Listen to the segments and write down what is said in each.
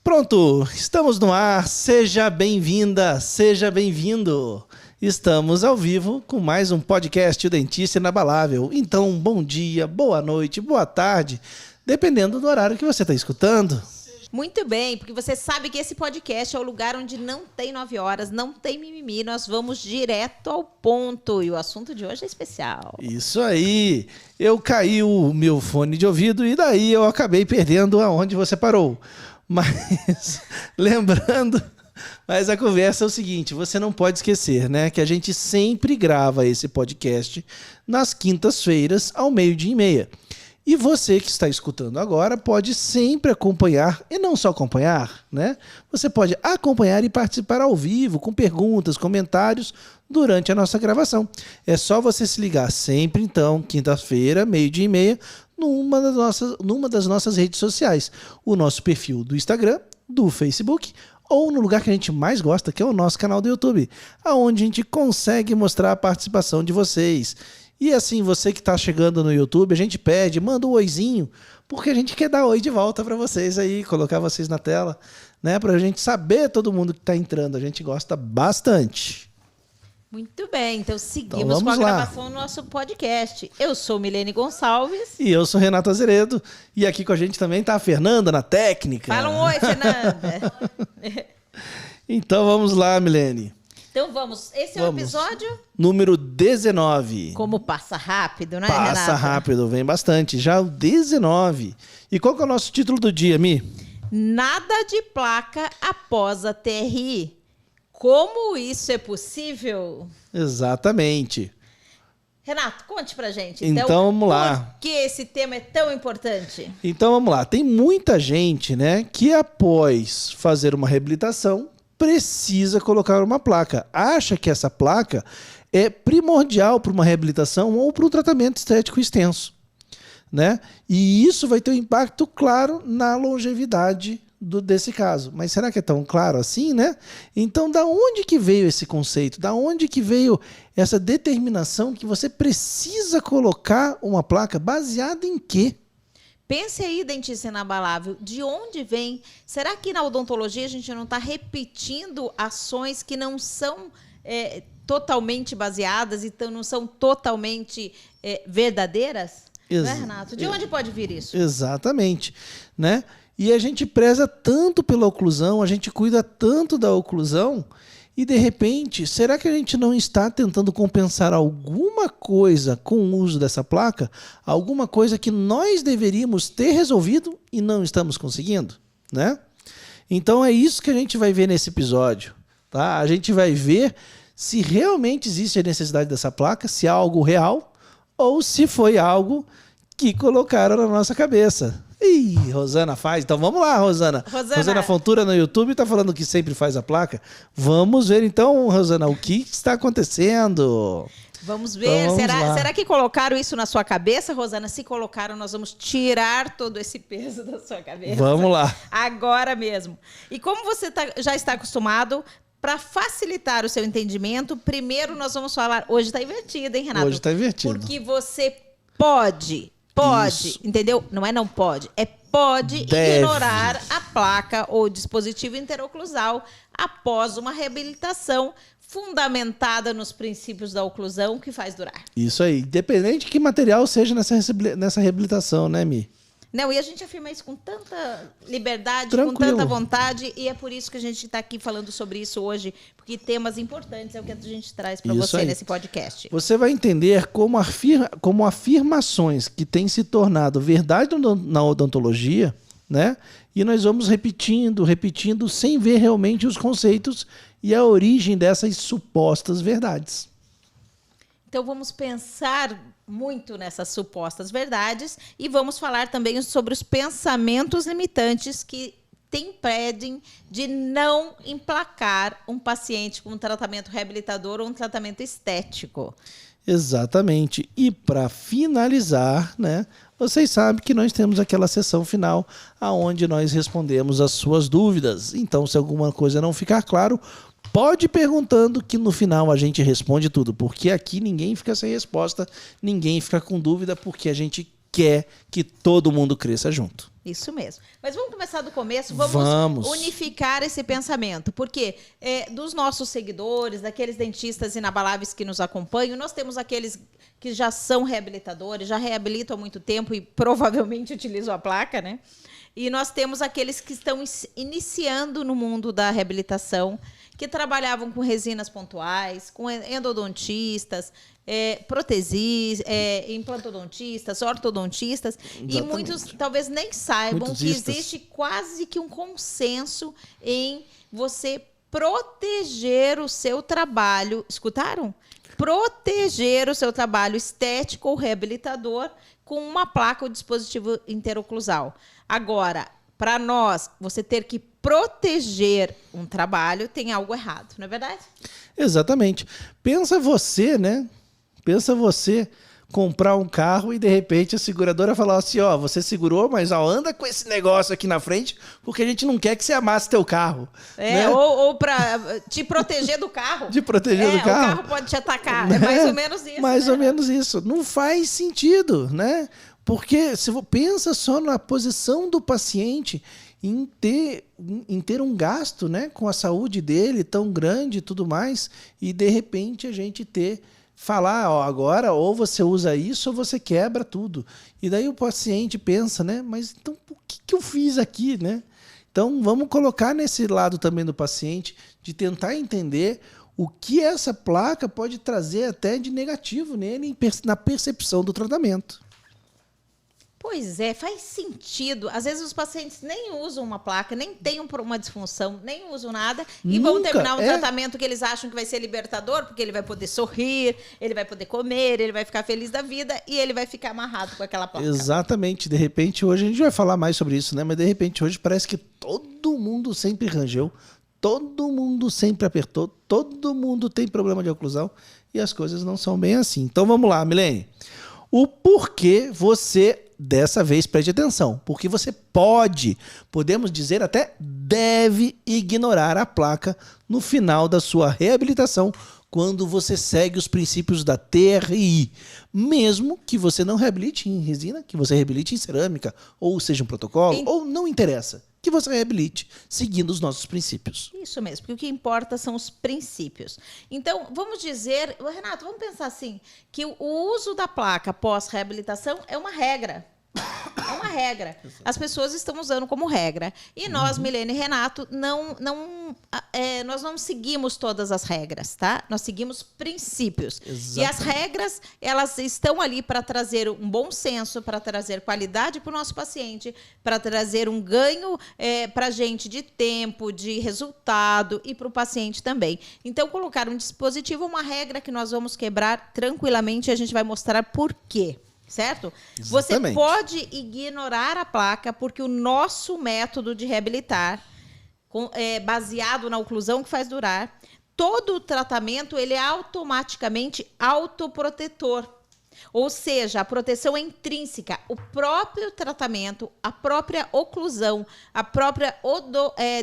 Pronto, estamos no ar. Seja bem-vinda, seja bem-vindo. Estamos ao vivo com mais um podcast O Dentista Inabalável. Então, bom dia, boa noite, boa tarde, dependendo do horário que você está escutando. Muito bem, porque você sabe que esse podcast é o lugar onde não tem 9 horas, não tem mimimi, nós vamos direto ao ponto. E o assunto de hoje é especial. Isso aí. Eu caí o meu fone de ouvido e daí eu acabei perdendo aonde você parou. Mas, lembrando, mas a conversa é o seguinte, você não pode esquecer, né, que a gente sempre grava esse podcast nas quintas-feiras ao 12:30. E você que está escutando agora pode sempre acompanhar, e não só acompanhar, né? Você pode acompanhar e participar ao vivo, com perguntas, comentários, durante a nossa gravação. É só você se ligar sempre, então, quinta-feira, 12:30, numa das nossas redes sociais. O nosso perfil do Instagram, do Facebook, ou no lugar que a gente mais gosta, que é o nosso canal do YouTube, onde a gente consegue mostrar a participação de vocês. E assim, você que está chegando no YouTube, a gente pede, manda um oizinho, porque a gente quer dar oi de volta para vocês aí, colocar vocês na tela, né? Para a gente saber todo mundo que está entrando. A gente gosta bastante. Muito bem, então seguimos com a gravação do nosso podcast. Eu sou Milene Gonçalves. E eu sou Renato Azeredo. E aqui com a gente também está a Fernanda na técnica. Fala um oi, Fernanda. Então vamos lá, Milene. Então vamos, esse é o episódio? Número 19. Como passa rápido, né, Passa Renato? rápido, vem bastante. Já o 19. E qual que é o nosso título do dia, Mi? Nada de placa após a TRI. Como isso é possível? Exatamente. Renato, conte pra gente. Então vamos lá. Por que esse tema é tão importante? Então vamos lá. Tem muita gente, né, que após fazer uma reabilitação precisa colocar uma placa. Acha que essa placa é primordial para uma reabilitação ou para um tratamento estético extenso, né? E isso vai ter um impacto claro na longevidade desse caso. Mas será que é tão claro assim, né? Então, da onde que veio esse conceito? Da onde que veio essa determinação que você precisa colocar uma placa baseada em quê? Pense aí, dentista inabalável, de onde vem? Será que na odontologia a gente não está repetindo ações que não são totalmente baseadas, então não são totalmente verdadeiras? Não é, Renato? De onde pode vir isso? Exatamente, né? E a gente preza tanto pela oclusão, a gente cuida tanto da oclusão, e de repente, será que a gente não está tentando compensar alguma coisa com o uso dessa placa? Alguma coisa que nós deveríamos ter resolvido e não estamos conseguindo, né? Então é isso que a gente vai ver nesse episódio, tá? A gente vai ver se realmente existe a necessidade dessa placa, se é algo real ou se foi algo que colocaram na nossa cabeça. Ih, Rosana faz. Então vamos lá, Rosana. Rosana Fontura no YouTube está falando que sempre faz a placa. Vamos ver então, Rosana, o que está acontecendo. Vamos ver. Então, será que colocaram isso na sua cabeça, Rosana? Se colocaram, nós vamos tirar todo esse peso da sua cabeça. Vamos lá. Agora mesmo. E como você já está acostumado, para facilitar o seu entendimento, primeiro nós vamos falar... Hoje está invertido, hein, Renato? Hoje está invertido. Porque você pode, isso. Entendeu? Não pode, pode ignorar a placa ou dispositivo interoclusal após uma reabilitação fundamentada nos princípios da oclusão que faz durar. Isso aí, independente de que material seja nessa reabilitação, né, Mi? Não, e a gente afirma isso com tanta liberdade, Tranquilo. com tanta vontade, e é por isso que a gente está aqui falando sobre isso hoje, porque temas importantes é o que a gente traz para você aí nesse podcast. Você vai entender como afirmações que têm se tornado verdade na odontologia, né? E nós vamos repetindo, sem ver realmente os conceitos e a origem dessas supostas verdades. Então vamos pensar muito nessas supostas verdades e vamos falar também sobre os pensamentos limitantes que te impedem de não emplacar um paciente com um tratamento reabilitador ou um tratamento estético. Exatamente. E para finalizar, né, vocês sabem que nós temos aquela sessão final onde nós respondemos as suas dúvidas. Então, se alguma coisa não ficar claro, pode ir perguntando que no final a gente responde tudo, porque aqui ninguém fica sem resposta, ninguém fica com dúvida, porque a gente quer que todo mundo cresça junto. Isso mesmo. Mas vamos começar do começo, vamos unificar esse pensamento, porque dos nossos seguidores, daqueles dentistas inabaláveis que nos acompanham, nós temos aqueles que já são reabilitadores, já reabilitam há muito tempo e provavelmente utilizam a placa, né? E nós temos aqueles que estão iniciando no mundo da reabilitação, que trabalhavam com resinas pontuais, com endodontistas, implantodontistas, ortodontistas. Exatamente. E muitos talvez nem saibam que existe quase que um consenso em você proteger o seu trabalho. Escutaram? Proteger o seu trabalho estético ou reabilitador com uma placa ou dispositivo interoclusal. Agora, para nós, você ter que proteger um trabalho, tem algo errado, não é verdade? Exatamente. Pensa você, né? Pensa você comprar um carro e, de repente, a seguradora falar assim, ó, você segurou, mas ó, anda com esse negócio aqui na frente, porque a gente não quer que você amasse teu carro. Né? Ou para te proteger do carro. De proteger do carro. O carro pode te atacar. É mais ou menos isso. Mais ou menos isso. Não faz sentido, né? Porque se você pensa só na posição do paciente em ter um gasto, né, com a saúde dele tão grande e tudo mais, e de repente a gente falar, ó, agora ou você usa isso ou você quebra tudo. E daí o paciente pensa, né, mas então o que eu fiz aqui, né? Então vamos colocar nesse lado também do paciente, de tentar entender o que essa placa pode trazer até de negativo nele na percepção do tratamento. Pois é, faz sentido. Às vezes os pacientes nem usam uma placa, nem têm uma disfunção, nem usam nada e vão terminar um tratamento que eles acham que vai ser libertador, porque ele vai poder sorrir, ele vai poder comer, ele vai ficar feliz da vida e ele vai ficar amarrado com aquela placa. Exatamente. De repente, hoje, a gente vai falar mais sobre isso, né? Mas de repente, hoje parece que todo mundo sempre rangeu, todo mundo sempre apertou, todo mundo tem problema de oclusão e as coisas não são bem assim. Então vamos lá, Milene. O porquê você, dessa vez, preste atenção, porque você podemos dizer até deve ignorar a placa no final da sua reabilitação quando você segue os princípios da TRI, mesmo que você não reabilite em resina, que você reabilite em cerâmica, ou seja um protocolo, ou não interessa, que você reabilite seguindo os nossos princípios. Isso mesmo, porque o que importa são os princípios. Então, vamos dizer, Renato, vamos pensar assim, que o uso da placa pós-reabilitação é uma regra. É uma regra. As pessoas estão usando como regra. E nós, Milene e Renato, nós não seguimos todas as regras, tá? Nós seguimos princípios. Exatamente. E as regras, elas estão ali para trazer um bom senso, para trazer qualidade para o nosso paciente, para trazer um ganho para a gente de tempo, de resultado e para o paciente também. Então, colocar um dispositivo, uma regra que nós vamos quebrar tranquilamente e a gente vai mostrar por quê. Certo? Exatamente. Você pode ignorar a placa porque o nosso método de reabilitar, baseado na oclusão que faz durar, todo o tratamento ele é automaticamente autoprotetor. Ou seja, a proteção é intrínseca. O próprio tratamento, a própria oclusão, a própria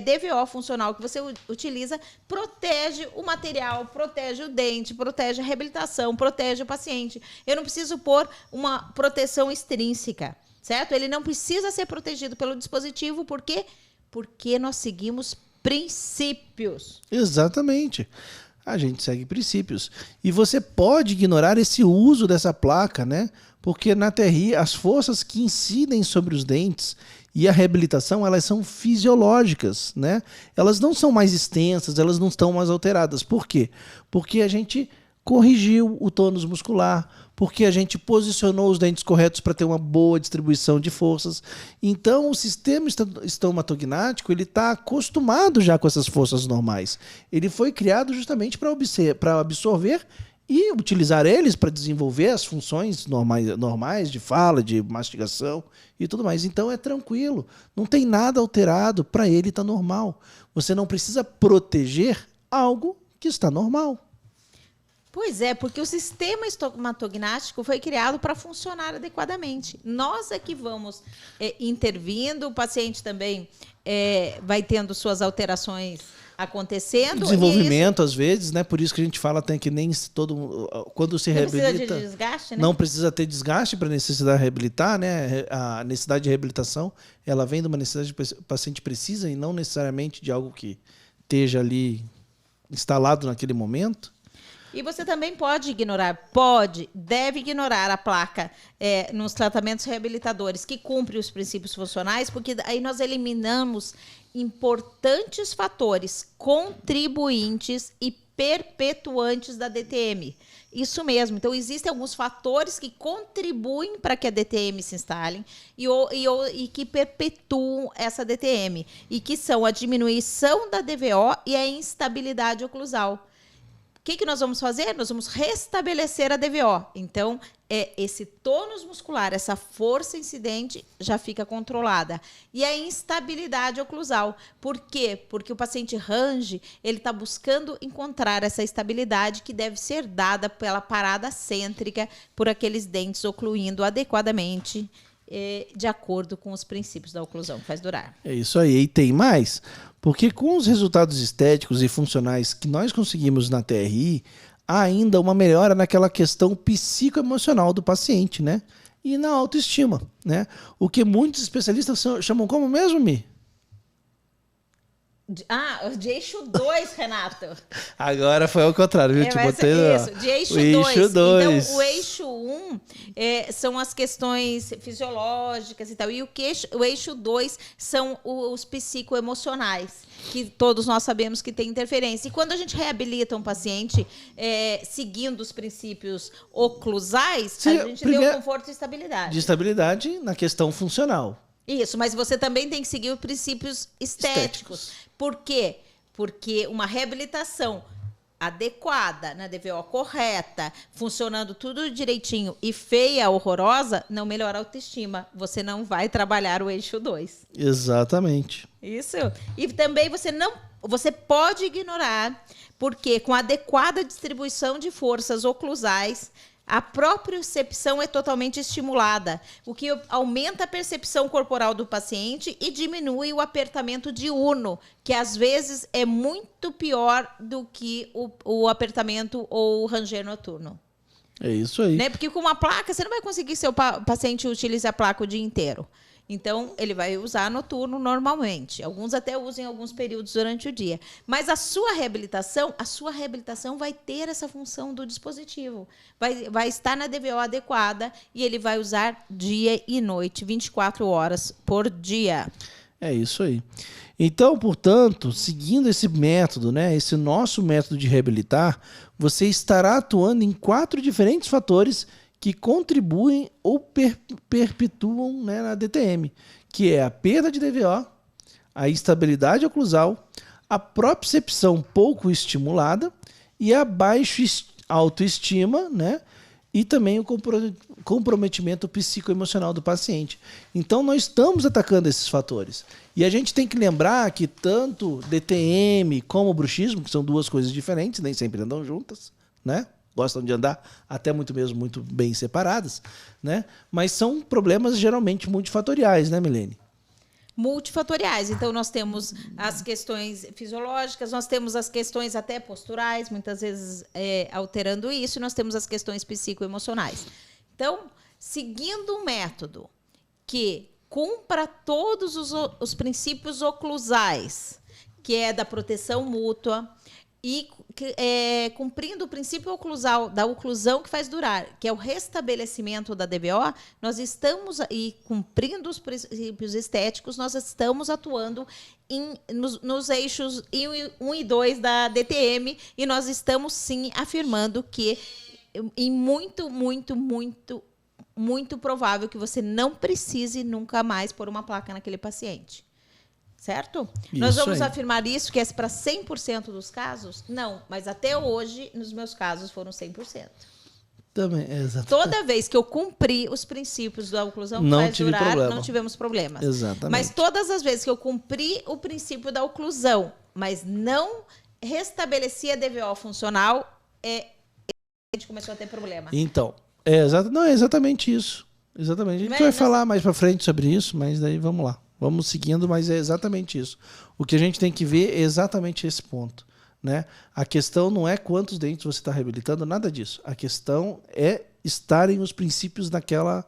DVO funcional que você utiliza, protege o material, protege o dente, protege a reabilitação, protege o paciente. Eu não preciso pôr uma proteção extrínseca, certo? Ele não precisa ser protegido pelo dispositivo, por quê? Porque nós seguimos princípios. Exatamente. A gente segue princípios. E você pode ignorar esse uso dessa placa, né? Porque na TRI, as forças que incidem sobre os dentes e a reabilitação, elas são fisiológicas, né? Elas não são mais extensas, elas não estão mais alteradas. Por quê? Porque a gente corrigiu o tônus muscular, porque a gente posicionou os dentes corretos para ter uma boa distribuição de forças. Então, o sistema estomatognático ele está acostumado já com essas forças normais. Ele foi criado justamente para absorver e utilizar eles para desenvolver as funções normais de fala, de mastigação e tudo mais. Então, é tranquilo. Não tem nada alterado, para ele está normal. Você não precisa proteger algo que está normal. Pois é, porque o sistema estomatognático foi criado para funcionar adequadamente. Nós é que vamos intervindo, o paciente também vai tendo suas alterações acontecendo. Desenvolvimento, às vezes, né? Por isso que a gente fala tem que nem todo quando se reabilita. Não precisa de desgaste, né? Não precisa ter desgaste para necessidade de reabilitar, né? A necessidade de reabilitação, ela vem de uma necessidade que o paciente precisa e não necessariamente de algo que esteja ali instalado naquele momento. E você também pode ignorar, deve ignorar a placa nos tratamentos reabilitadores que cumpre os princípios funcionais, porque aí nós eliminamos importantes fatores contribuintes e perpetuantes da DTM. Isso mesmo. Então, existem alguns fatores que contribuem para que a DTM se instale e que perpetuam essa DTM, e que são a diminuição da DVO e a instabilidade oclusal. O que nós vamos fazer? Nós vamos restabelecer a DVO. Então, esse tônus muscular, essa força incidente já fica controlada. E a instabilidade oclusal. Por quê? Porque o paciente range, ele está buscando encontrar essa estabilidade que deve ser dada pela parada cêntrica, por aqueles dentes ocluindo adequadamente, de acordo com os princípios da oclusão que faz durar. É isso aí. E tem mais, porque com os resultados estéticos e funcionais que nós conseguimos na TRI, há ainda uma melhora naquela questão psicoemocional do paciente, né? E na autoestima, né? O que muitos especialistas chamam como mesmo, Mi? De eixo 2, Renato. Agora foi ao contrário, viu? Isso, de eixo 2. Então, o eixo 1 são as questões fisiológicas e tal. E o eixo 2 são os psicoemocionais, que todos nós sabemos que tem interferência. E quando a gente reabilita um paciente seguindo os princípios oclusais, a gente deu conforto e estabilidade. De estabilidade na questão funcional. Isso, mas você também tem que seguir os princípios estéticos. Por quê? Porque uma reabilitação adequada, na DVO correta, funcionando tudo direitinho e feia, horrorosa, não melhora a autoestima. Você não vai trabalhar o eixo 2. Exatamente. Isso. E também você pode ignorar, porque com a adequada distribuição de forças oclusais, a propriocepção é totalmente estimulada, o que aumenta a percepção corporal do paciente e diminui o apertamento diurno, que às vezes é muito pior do que o apertamento ou o ranger noturno. É isso aí. Né? Porque com uma placa, você não vai conseguir que o paciente utilize a placa o dia inteiro. Então, ele vai usar noturno normalmente. Alguns até usam em alguns períodos durante o dia. Mas a sua reabilitação vai ter essa função do dispositivo. Vai estar na DVO adequada e ele vai usar dia e noite, 24 horas por dia. É isso aí. Então, portanto, seguindo esse método, né, esse nosso método de reabilitar, você estará atuando em 4 diferentes fatores que contribuem ou perpetuam, né, na DTM, que é a perda de DVO, a instabilidade oclusal, a propriocepção pouco estimulada e a baixa autoestima, né, e também o comprometimento psicoemocional do paciente. Então, nós estamos atacando esses fatores. E a gente tem que lembrar que tanto DTM como bruxismo, que são 2 coisas diferentes, nem sempre andam juntas, né? Gostam de andar até muito bem separadas, né? Mas são problemas geralmente multifatoriais, né, Milene? Multifatoriais. Então, nós temos as questões fisiológicas, nós temos as questões até posturais, muitas vezes alterando isso, e nós temos as questões psicoemocionais. Então, seguindo um método que cumpra todos os princípios oclusais, que é da proteção mútua, e cumprindo o princípio oclusal, da oclusão que faz durar, que é o restabelecimento da DVO, nós estamos, e cumprindo os princípios estéticos, nós estamos atuando nos eixos 1 e 2 da DTM, e nós estamos, sim, afirmando que é muito provável que você não precise nunca mais pôr uma placa naquele paciente. Certo? Isso Nós vamos aí. afirmar isso, que é para 100% dos casos? Não, mas até hoje, nos meus casos, foram 100%. Também, exatamente. Toda vez que eu cumpri os princípios da oclusão que faz durar, não tivemos problemas. Exatamente. Mas todas as vezes que eu cumpri o princípio da oclusão, mas não restabeleci a DVO funcional, a gente começou a ter problema. Então, não é exatamente isso. Exatamente. A gente vai falar mais para frente sobre isso, mas daí vamos lá. Vamos seguindo, mas é exatamente isso. O que a gente tem que ver é exatamente esse ponto, né? A questão não é quantos dentes você está reabilitando, nada disso. A questão é estarem os princípios naquela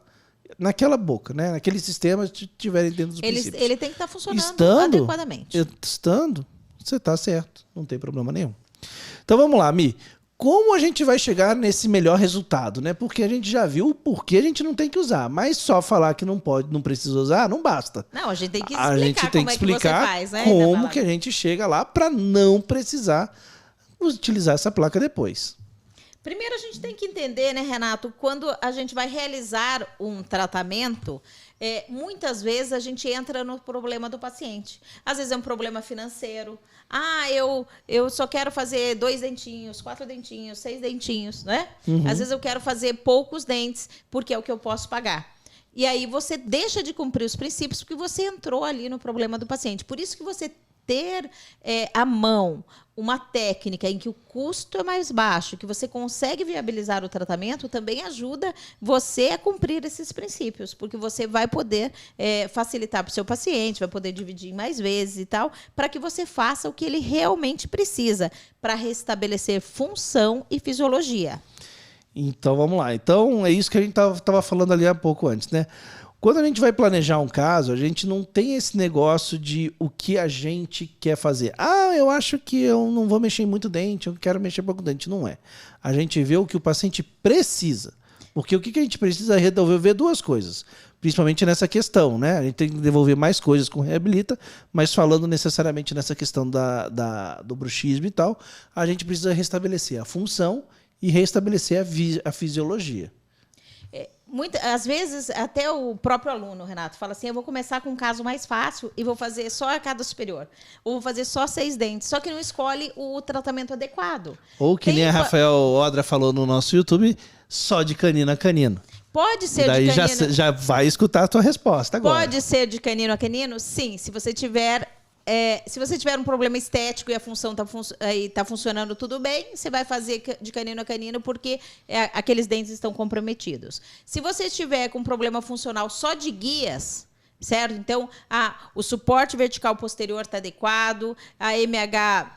boca, né? Naquele sistema estiverem dentro dos princípios. Ele tem que estar funcionando adequadamente. Estando, você está certo, não tem problema nenhum. Então vamos lá, Mi. Como a gente vai chegar nesse melhor resultado, né? Porque a gente já viu o porquê a gente não tem que usar, mas só falar que não pode, não precisa usar, não basta. Não, a gente tem que explicar, a gente tem que explicar faz, né? Como que a gente chega lá para não precisar utilizar essa placa depois. Primeiro a gente tem que entender, né, Renato, quando a gente vai realizar um tratamento, muitas vezes a gente entra no problema do paciente. Às vezes é um problema financeiro. Eu só quero fazer 2 dentinhos, 4 dentinhos, 6 dentinhos, né? Uhum. Às vezes eu quero fazer poucos dentes, porque é o que eu posso pagar. E aí você deixa de cumprir os princípios, porque você entrou ali no problema do paciente. Por isso que você ter à mão uma técnica em que o custo é mais baixo, que você consegue viabilizar o tratamento, também ajuda você a cumprir esses princípios, porque você vai poder facilitar para o seu paciente, vai poder dividir em mais vezes e tal, para que você faça o que ele realmente precisa, para restabelecer função e fisiologia. Então, vamos lá. Então, é isso que a gente estava falando ali há pouco antes, né? Quando a gente vai planejar um caso, a gente não tem esse negócio de o que a gente quer fazer. Eu acho que eu não vou mexer em muito dente, eu quero mexer pouco dente. Não é. A gente vê o que o paciente precisa. Porque o que a gente precisa é resolver 2 coisas. Principalmente nessa questão, né? A gente tem que devolver mais coisas com reabilita, mas falando necessariamente nessa questão do bruxismo e tal, a gente precisa restabelecer a função e restabelecer a fisiologia. Às vezes, até o próprio aluno, Renato, fala assim, eu vou começar com um caso mais fácil e vou fazer só a arcada superior. Ou vou fazer só 6 dentes. Só que não escolhe o tratamento adequado. Ou que nem a Rafael Odra falou no nosso YouTube, só de canino a canino. Pode ser daí de canino... já vai escutar a tua resposta agora. Pode ser de canino a canino? Sim, se você tiver um problema estético e a função está funcionando tudo bem, você vai fazer de canino a canino porque aqueles dentes estão comprometidos. Se você estiver com um problema funcional só de guias, certo? Então, o suporte vertical posterior está adequado, a MH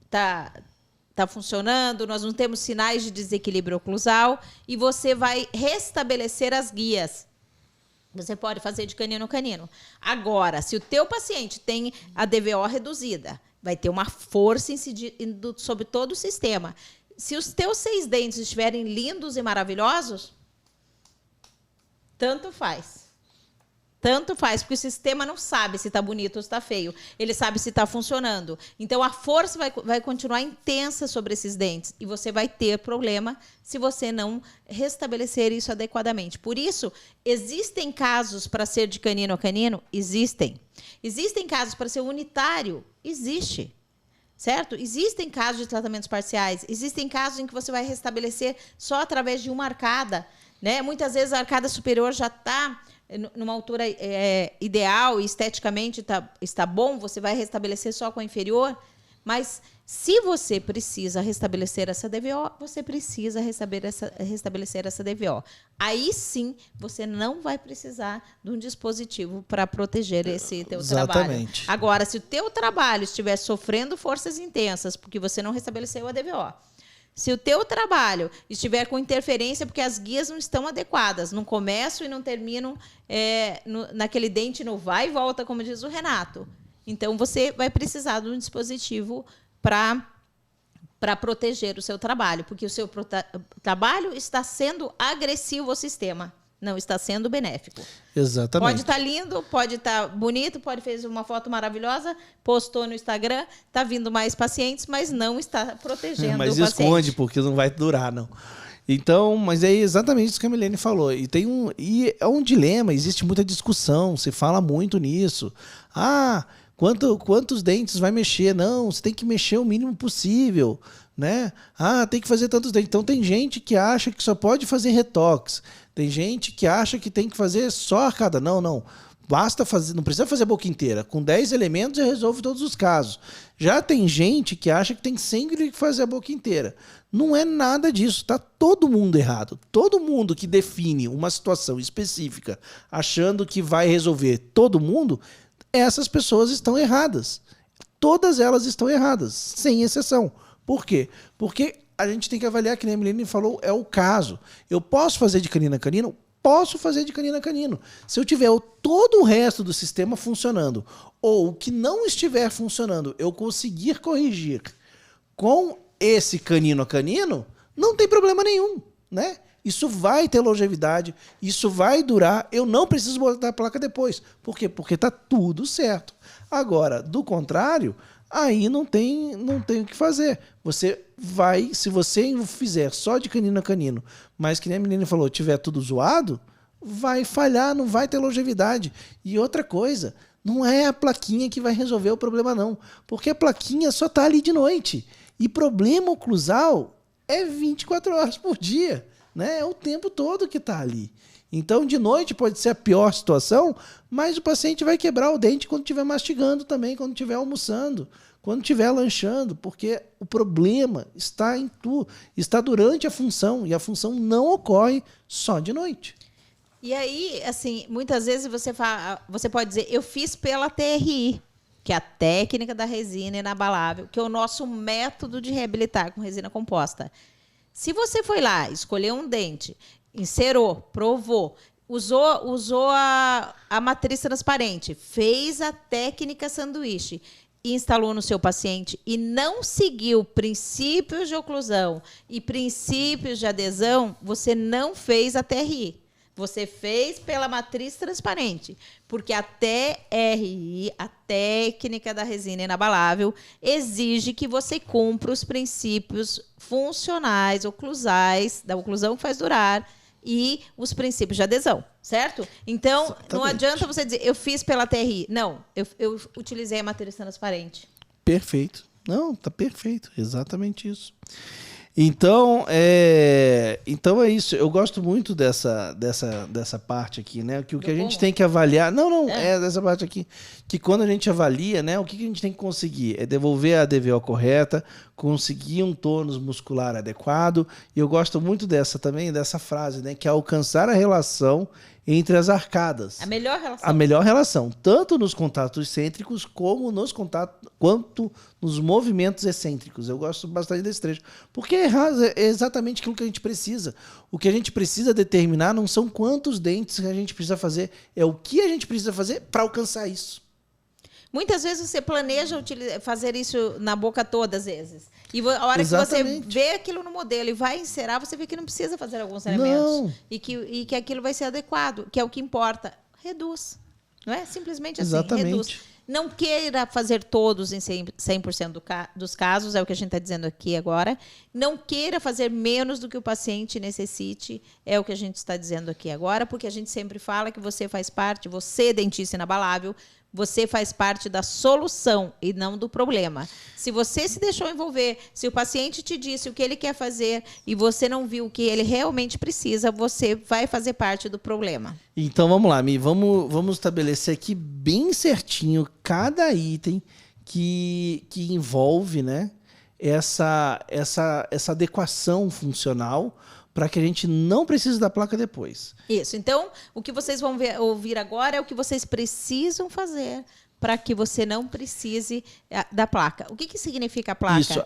está funcionando, nós não temos sinais de desequilíbrio oclusal e você vai restabelecer as guias. Você pode fazer de canino a canino. Agora, se o teu paciente tem a DVO reduzida, vai ter uma força incidindo sobre todo o sistema. Se os teus 6 dentes estiverem lindos e maravilhosos, tanto faz. Tanto faz, porque o sistema não sabe se está bonito ou se está feio. Ele sabe se está funcionando. Então, a força vai continuar intensa sobre esses dentes. E você vai ter problema se você não restabelecer isso adequadamente. Por isso, existem casos para ser de canino a canino? Existem. Existem casos para ser unitário? Existe. Certo? Existem casos de tratamentos parciais. Existem casos em que você vai restabelecer só através de uma arcada. Né? Muitas vezes a arcada superior já está numa altura ideal e esteticamente está bom, você vai restabelecer só com a inferior, mas se você precisa restabelecer essa DVO, você precisa restabelecer essa DVO. Aí sim, você não vai precisar de um dispositivo para proteger esse teu trabalho. Agora, se o teu trabalho estiver sofrendo forças intensas porque você não restabeleceu a DVO, se o teu trabalho estiver com interferência porque as guias não estão adequadas, não começam e não terminam naquele dente no vai e volta, como diz o Renato, então você vai precisar de um dispositivo para proteger o seu trabalho, porque o seu trabalho está sendo agressivo ao sistema, não está sendo benéfico. Exatamente. Pode estar lindo, pode estar bonito, pode fazer uma foto maravilhosa, postou no Instagram, está vindo mais pacientes, mas não está protegendo o paciente. Mas esconde, porque não vai durar, não. Então, mas é exatamente isso que a Milene falou. E é um dilema, existe muita discussão, se fala muito nisso. Quantos dentes vai mexer? Não, você tem que mexer o mínimo possível, né? Tem que fazer tantos dentes. Então tem gente que acha que só pode fazer retox. Tem gente que acha que tem que fazer só arcada. Não. Basta fazer, não precisa fazer a boca inteira. Com 10 elementos já resolve todos os casos. Já tem gente que acha que tem sempre que fazer a boca inteira. Não é nada disso, tá todo mundo errado. Todo mundo que define uma situação específica achando que vai resolver todo mundo essas pessoas estão erradas. Todas elas estão erradas, sem exceção. Por quê? Porque a gente tem que avaliar, que nem a Milene falou, é o caso. Eu posso fazer de canino a canino? Posso fazer de canino a canino. Se eu tiver todo o resto do sistema funcionando, ou o que não estiver funcionando, eu conseguir corrigir com esse canino a canino, não tem problema nenhum, né? Isso vai ter longevidade, isso vai durar, eu não preciso botar a placa depois. Por quê? Porque está tudo certo. Agora, do contrário, aí não tem o que fazer. Você vai, se você fizer só de canino a canino, mas que nem a menina falou, tiver tudo zoado, vai falhar, não vai ter longevidade. E outra coisa, não é a plaquinha que vai resolver o problema não, porque a plaquinha só está ali de noite. E problema oclusal é 24 horas por dia, né? É o tempo todo que está ali. Então, de noite pode ser a pior situação, mas o paciente vai quebrar o dente quando estiver mastigando também, quando estiver almoçando, quando estiver lanchando, porque o problema está em tudo, está durante a função, e a função não ocorre só de noite. E aí, assim, muitas vezes você pode dizer, eu fiz pela TRI, que é a técnica da resina inabalável, que é o nosso método de reabilitar com resina composta. Se você foi lá, escolheu um dente, encerou, provou, usou a matriz transparente, fez a técnica sanduíche, instalou no seu paciente e não seguiu princípios de oclusão e princípios de adesão, você não fez a TRI. Você fez pela matriz transparente, porque a TRI, a técnica da resina inabalável, exige que você cumpra os princípios funcionais, oclusais, da oclusão que faz durar, e os princípios de adesão, certo? Então, exatamente. Não adianta você dizer, eu fiz pela TRI. Não, eu utilizei a matriz transparente. Perfeito. Não, tá perfeito. Exatamente isso. Então é isso. Eu gosto muito dessa parte aqui, né? Que o que a gente tem que avaliar... É dessa parte aqui. Que quando a gente avalia, né? O que a gente tem que conseguir? É devolver a DVO correta, conseguir um tônus muscular adequado. E eu gosto muito dessa frase, né? Que é alcançar a relação entre as arcadas. A melhor relação. A melhor relação, tanto nos contatos excêntricos quanto nos movimentos excêntricos. Eu gosto bastante desse trecho. Porque é exatamente aquilo que a gente precisa. O que a gente precisa determinar não são quantos dentes a gente precisa fazer, é o que a gente precisa fazer para alcançar isso. Muitas vezes você planeja fazer isso na boca toda, às vezes. E a hora exatamente. Que você vê aquilo no modelo e vai encerar, você vê que não precisa fazer alguns elementos. Não. E que aquilo vai ser adequado, que é o que importa. Reduz. Não é? Simplesmente assim, exatamente. Reduz. Não queira fazer todos em 100% dos casos, é o que a gente está dizendo aqui agora. Não queira fazer menos do que o paciente necessite, é o que a gente está dizendo aqui agora, porque a gente sempre fala que você faz parte, você, dentista inabalável, você faz parte da solução e não do problema. Se você se deixou envolver, se o paciente te disse o que ele quer fazer e você não viu o que ele realmente precisa, você vai fazer parte do problema. Então vamos lá, Mi, vamos estabelecer aqui bem certinho cada item que envolve, né, essa adequação funcional para que a gente não precise da placa depois. Isso. Então, o que vocês vão ouvir agora é o que vocês precisam fazer para que você não precise da placa. O que significa a placa? Isso.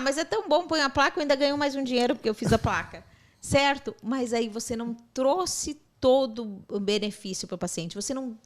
Mas é tão bom pôr a placa, eu ainda ganho mais um dinheiro porque eu fiz a placa. Certo? Mas aí você não trouxe todo o benefício para o paciente. Você não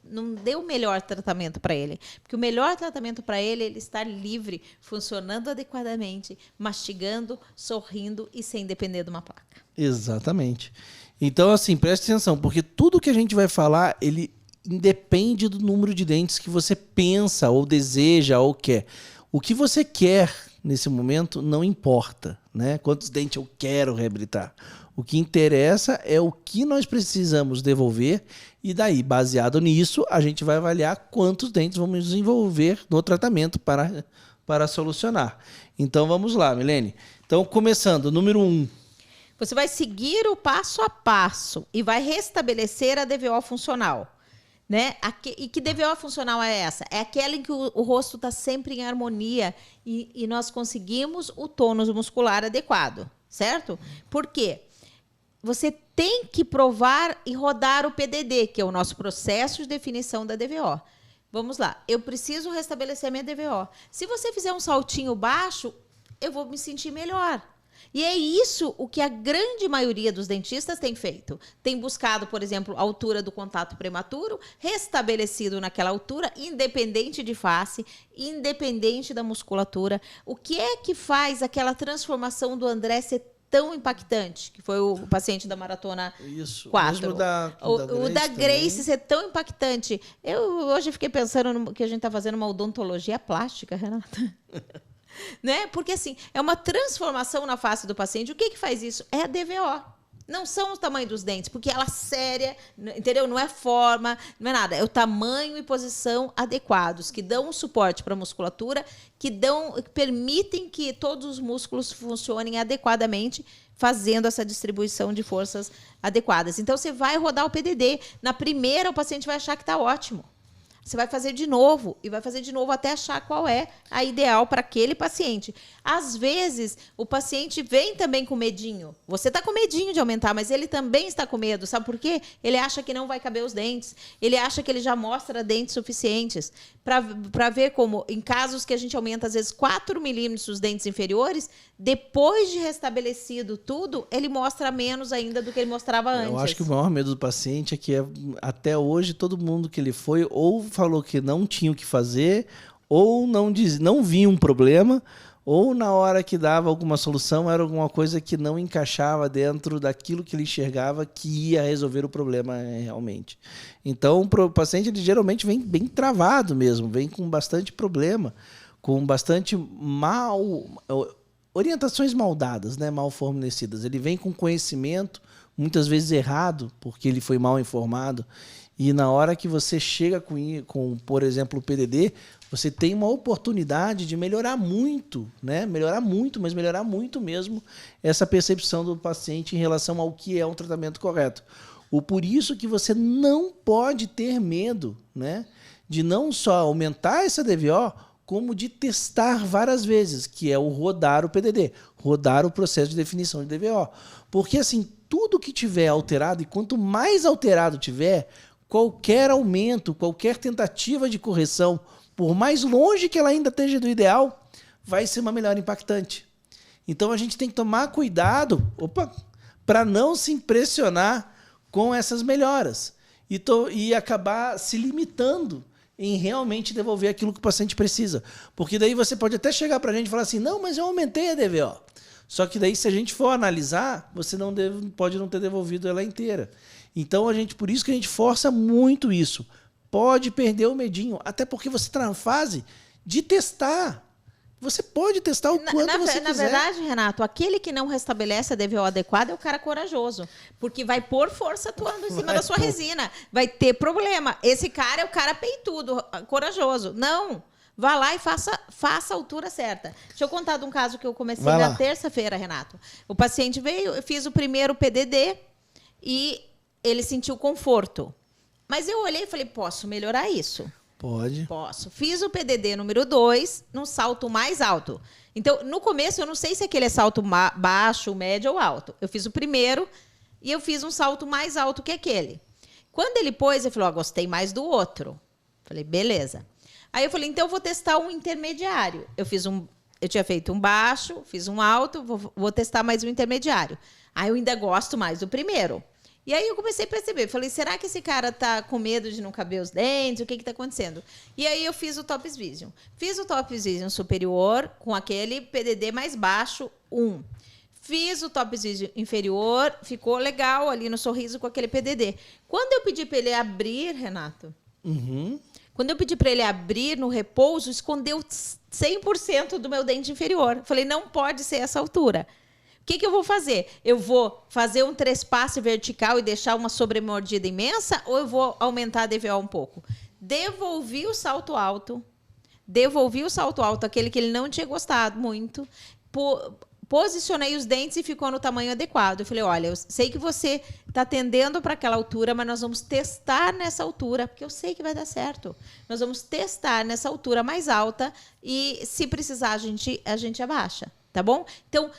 deu o melhor tratamento para ele. Porque o melhor tratamento para ele é ele estar livre, funcionando adequadamente, mastigando, sorrindo e sem depender de uma placa. Exatamente. Então, assim, preste atenção, porque tudo que a gente vai falar, ele independe do número de dentes que você pensa, ou deseja, ou quer. O que você quer nesse momento não importa, né? Quantos dentes eu quero reabilitar. O que interessa é o que nós precisamos devolver e daí, baseado nisso, a gente vai avaliar quantos dentes vamos desenvolver no tratamento para solucionar. Então, vamos lá, Milene. Então, começando, número 1. Você vai seguir o passo a passo e vai restabelecer a DVO funcional. Né? E que DVO funcional é essa? É aquela em que o rosto está sempre em harmonia e nós conseguimos o tônus muscular adequado, certo? Por quê? Você tem que provar e rodar o PDD, que é o nosso processo de definição da DVO. vamos lá, eu preciso restabelecer a minha DVO. Se você fizer um saltinho baixo, eu vou me sentir melhor. E é isso o que a grande maioria dos dentistas tem feito. Tem buscado, por exemplo, a altura do contato prematuro, restabelecido naquela altura, independente de face, independente da musculatura. O que é que faz aquela transformação do André ser tão impactante? Que foi o paciente da maratona 4. Mesmo o da Grace ser tão impactante. Eu hoje fiquei pensando que a gente está fazendo uma odontologia plástica, Renata. Né? Porque assim, é uma transformação na face do paciente. O que faz isso? É a DVO. Não são o tamanho dos dentes, porque ela é séria, entendeu? Não é forma, não é nada. É o tamanho e posição adequados, que dão um suporte para a musculatura, que permitem que todos os músculos funcionem adequadamente, fazendo essa distribuição de forças adequadas. Então, você vai rodar o PDD. Na primeira, o paciente vai achar que está ótimo. Você vai fazer de novo, e vai fazer de novo até achar qual é a ideal para aquele paciente. Às vezes, o paciente vem também com medinho. Você está com medinho de aumentar, mas ele também está com medo. Sabe por quê? Ele acha que não vai caber os dentes. Ele acha que ele já mostra dentes suficientes. Para ver como, em casos que a gente aumenta, às vezes, 4 milímetros os dentes inferiores, depois de restabelecido tudo, ele mostra menos ainda do que ele mostrava antes. Eu acho que o maior medo do paciente é que até hoje todo mundo que ele foi ou falou que não tinha o que fazer, ou não via um problema, ou na hora que dava alguma solução era alguma coisa que não encaixava dentro daquilo que ele enxergava que ia resolver o problema realmente. Então, o paciente ele geralmente vem bem travado mesmo, vem com bastante problema, com bastante orientações mal dadas, né? Mal fornecidas. Ele vem com conhecimento, muitas vezes errado, porque ele foi mal informado. E na hora que você chega com, por exemplo, o PDD, você tem uma oportunidade de melhorar muito, né? Melhorar muito, mas melhorar muito mesmo essa percepção do paciente em relação ao que é um tratamento correto. Por isso que você não pode ter medo, né? De não só aumentar essa DVO, como de testar várias vezes, que é o rodar o PDD, rodar o processo de definição de DVO. Porque assim, tudo que tiver alterado, e quanto mais alterado tiver, qualquer aumento, qualquer tentativa de correção, por mais longe que ela ainda esteja do ideal, vai ser uma melhora impactante. Então a gente tem que tomar cuidado para não se impressionar com essas melhoras e acabar se limitando em realmente devolver aquilo que o paciente precisa. Porque daí você pode até chegar para a gente e falar assim, não, mas eu aumentei a DVO. Só que daí, se a gente for analisar, você pode não ter devolvido ela inteira. Então, por isso que a gente força muito isso. Pode perder o medinho, até porque você está na fase de testar. Você pode testar o quanto você quiser. Na verdade, Renato, aquele que não restabelece a DVO adequada é o cara corajoso. Porque vai pôr força atuando em cima da sua resina. Vai ter problema. Esse cara é o cara peitudo, corajoso. Não. Vá lá e faça a altura certa. Deixa eu contar de um caso que eu comecei na terça-feira, Renato. O paciente veio, eu fiz o primeiro PDD e ele sentiu conforto. Mas eu olhei e falei, posso melhorar isso? Pode. Posso. Fiz o PDD número 2 num salto mais alto. Então, no começo, eu não sei se aquele é salto baixo, médio ou alto. Eu fiz o primeiro e eu fiz um salto mais alto que aquele. Quando ele pôs, ele falou, gostei mais do outro. Falei, beleza. Aí eu falei, então eu vou testar um intermediário. Eu tinha feito um baixo, fiz um alto, vou testar mais um intermediário. Aí eu ainda gosto mais do primeiro. E aí eu comecei a perceber, falei, será que esse cara tá com medo de não caber os dentes? O que tá acontecendo? E aí eu fiz o Tops Vision. Fiz o Tops Vision superior com aquele PDD mais baixo, 1. Fiz o Tops Vision inferior, ficou legal ali no sorriso com aquele PDD. Quando eu pedi para ele abrir, Renato, quando eu pedi para ele abrir no repouso, escondeu 100% do meu dente inferior. Falei, não pode ser essa altura. O que eu vou fazer? Eu vou fazer um trespasse vertical e deixar uma sobremordida imensa ou eu vou aumentar a DVO um pouco? Devolvi o salto alto, aquele que ele não tinha gostado muito, posicionei os dentes e ficou no tamanho adequado. Eu falei, olha, eu sei que você está tendendo para aquela altura, mas nós vamos testar nessa altura, porque eu sei que vai dar certo. Nós vamos testar nessa altura mais alta e, se precisar, a gente abaixa, tá bom? Então,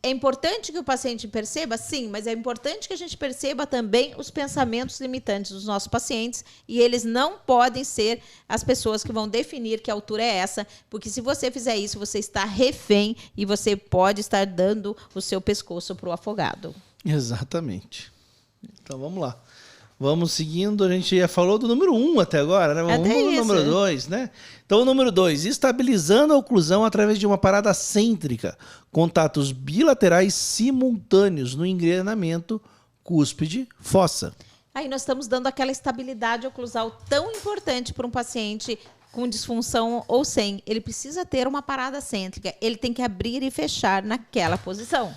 é importante que o paciente perceba? Sim, mas é importante que a gente perceba também os pensamentos limitantes dos nossos pacientes, e eles não podem ser as pessoas que vão definir que altura é essa, porque se você fizer isso, você está refém e você pode estar dando o seu pescoço para o afogado. Exatamente. Então vamos lá. Vamos seguindo, a gente já falou do número 1 até agora, né? Vamos no número 2, né? Então, o número 2, estabilizando a oclusão através de uma parada cêntrica, contatos bilaterais simultâneos no engrenamento cúspide-fossa. Aí nós estamos dando aquela estabilidade oclusal tão importante para um paciente com disfunção ou sem. Ele precisa ter uma parada cêntrica, ele tem que abrir e fechar naquela posição.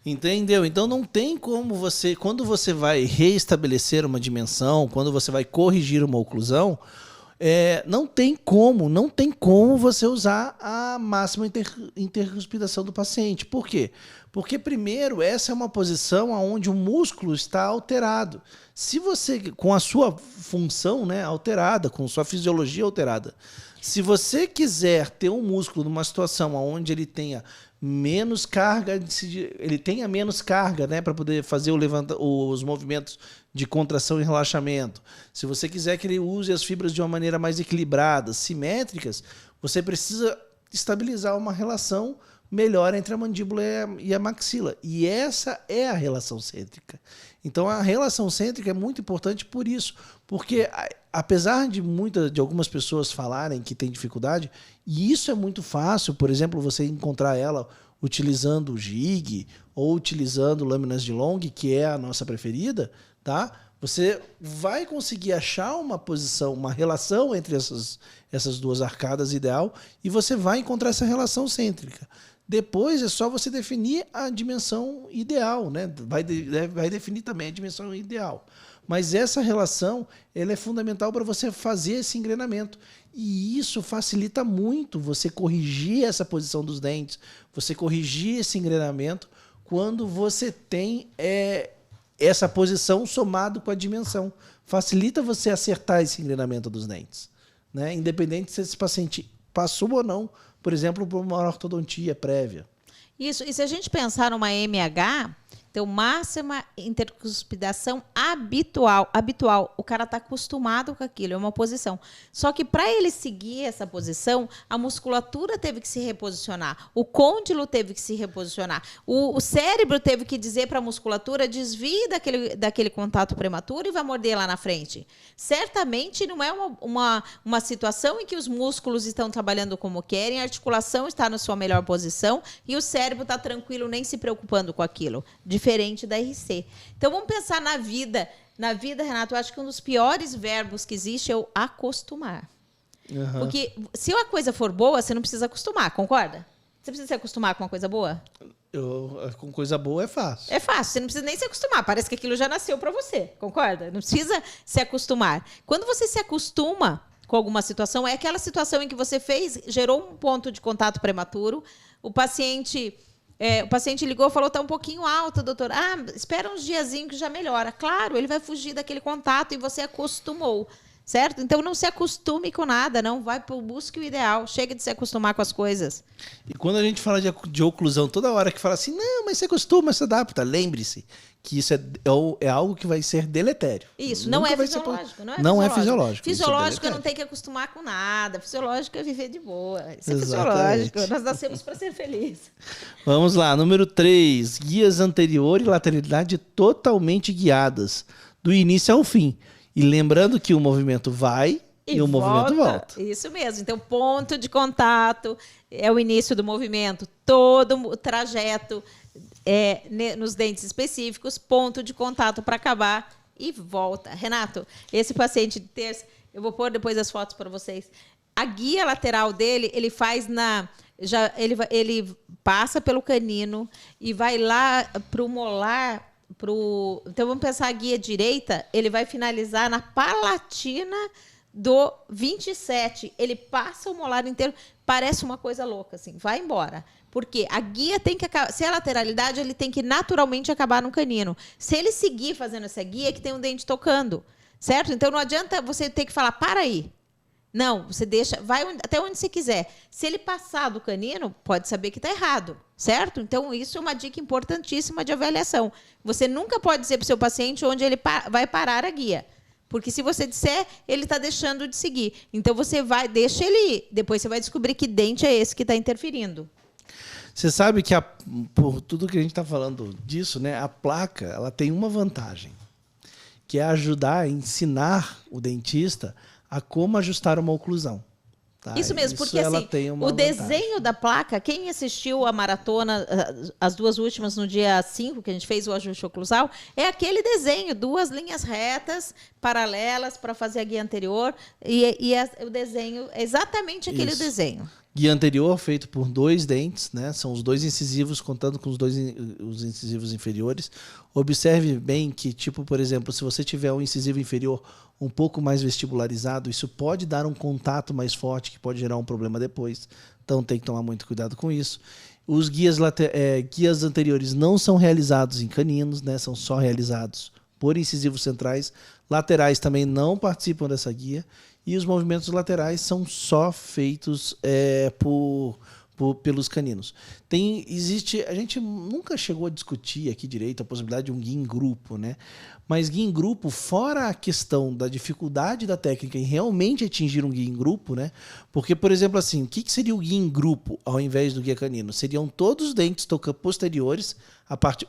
Entendeu? Então não tem como você, quando você vai reestabelecer uma dimensão, quando você vai corrigir uma oclusão, não tem como você usar a máxima intercuspidação do paciente. Por quê? Porque, primeiro, essa é uma posição onde o músculo está alterado. Se você, com a sua função, né, alterada, com sua fisiologia alterada, se você quiser ter um músculo numa situação onde ele tenha menos carga, né, para poder fazer os movimentos de contração e relaxamento. Se você quiser que ele use as fibras de uma maneira mais equilibrada, simétricas, você precisa estabilizar uma relação melhor entre a mandíbula e a maxila. E essa é a relação cêntrica. Então a relação cêntrica é muito importante por isso, porque apesar de algumas pessoas falarem que tem dificuldade, e isso é muito fácil, por exemplo, você encontrar ela utilizando o jig ou utilizando lâminas de long, que é a nossa preferida, tá? Você vai conseguir achar uma posição, uma relação entre essas duas arcadas ideal, e você vai encontrar essa relação cêntrica. Depois é só você definir a dimensão ideal, né? Vai definir também a dimensão ideal. Mas essa relação ela é fundamental para você fazer esse engrenamento. E isso facilita muito você corrigir essa posição dos dentes, você corrigir esse engrenamento quando você tem essa posição somado com a dimensão. Facilita você acertar esse engrenamento dos dentes, né? Independente se esse paciente passou ou não, por exemplo, por uma ortodontia prévia. Isso. E se a gente pensar numa MH, então máxima intercuspidação habitual. O cara está acostumado com aquilo, é uma posição. Só que para ele seguir essa posição, a musculatura teve que se reposicionar, o côndilo teve que se reposicionar, o cérebro teve que dizer para a musculatura desvie daquele contato prematuro e vai morder lá na frente. Certamente não é uma situação em que os músculos estão trabalhando como querem, a articulação está na sua melhor posição e o cérebro está tranquilo, nem se preocupando com aquilo. Diferente da RC. Então, vamos pensar na vida. Na vida, Renato, eu acho que um dos piores verbos que existe é o acostumar. Uhum. Porque se a coisa for boa, você não precisa acostumar, concorda? Você precisa se acostumar com uma coisa boa? Com coisa boa é fácil. É fácil, você não precisa nem se acostumar. Parece que aquilo já nasceu para você, concorda? Não precisa se acostumar. Quando você se acostuma com alguma situação, é aquela situação em que você gerou um ponto de contato prematuro, o paciente ligou e falou, está um pouquinho alto, doutor. Espera uns diazinhos que já melhora. Claro, ele vai fugir daquele contato e você acostumou, certo? Então, não se acostume com nada, não. Busque o ideal. Chega de se acostumar com as coisas. E quando a gente fala de oclusão, toda hora que fala assim, não, mas se acostuma, se adapta. Lembre-se que isso é algo que vai ser deletério. Isso, não é fisiológico. Não é fisiológico. Fisiológico não tem que acostumar com nada. Fisiológico é viver de boa. Isso é Exatamente. fisiológico. Nós nascemos para ser felizes. Vamos lá, número 3. Guias anterior e lateralidade totalmente guiadas, do início ao fim. E lembrando que o movimento vai e o movimento volta. Isso mesmo. Então, ponto de contato é o início do movimento. Todo o trajeto nos dentes específicos, ponto de contato para acabar e volta. Renato, esse paciente de terça, eu vou pôr depois as fotos para vocês. A guia lateral dele, ele faz ele passa pelo canino e vai lá para o molar. Então, vamos pensar a guia direita, ele vai finalizar na palatina do 27. Ele passa o molar inteiro, parece uma coisa louca, assim, vai embora. Porque a guia tem que acabar. Se é lateralidade, ele tem que naturalmente acabar no canino. Se ele seguir fazendo essa guia, é que tem um dente tocando, certo? Então não adianta você ter que falar, para aí. Não, você deixa, vai até onde você quiser. Se ele passar do canino, pode saber que está errado, certo? Então, isso é uma dica importantíssima de avaliação. Você nunca pode dizer para o seu paciente onde ele vai parar a guia. Porque se você disser, ele está deixando de seguir. Então, você deixa ele ir. Depois você vai descobrir que dente é esse que está interferindo. Você sabe que, por tudo que a gente está falando disso, né, a placa ela tem uma vantagem, que é ajudar a ensinar o dentista a como ajustar uma oclusão. Tá? Isso mesmo, porque ela assim, tem uma o vantagem. desenho da placa, quem assistiu a maratona, as duas últimas no dia 5, que a gente fez o ajuste oclusal, é aquele desenho, 2 linhas retas, paralelas para fazer a guia anterior, o desenho é exatamente aquele desenho. Guia anterior feito por 2 dentes, né? São os 2 incisivos, contando com os incisivos inferiores. Observe bem que, tipo, por exemplo, se você tiver um incisivo inferior um pouco mais vestibularizado, isso pode dar um contato mais forte, que pode gerar um problema depois. Então tem que tomar muito cuidado com isso. Os guias anteriores não são realizados em caninos, né? São só realizados por incisivos centrais. Laterais também não participam dessa guia. E os movimentos laterais são só feitos pelos caninos. A gente nunca chegou a discutir aqui direito a possibilidade de um guia em grupo, né? Mas guia em grupo, fora a questão da dificuldade da técnica em realmente atingir um guia em grupo, né? Porque, por exemplo, assim, o que seria o guia em grupo ao invés do guia canino? Seriam todos os dentes posteriores,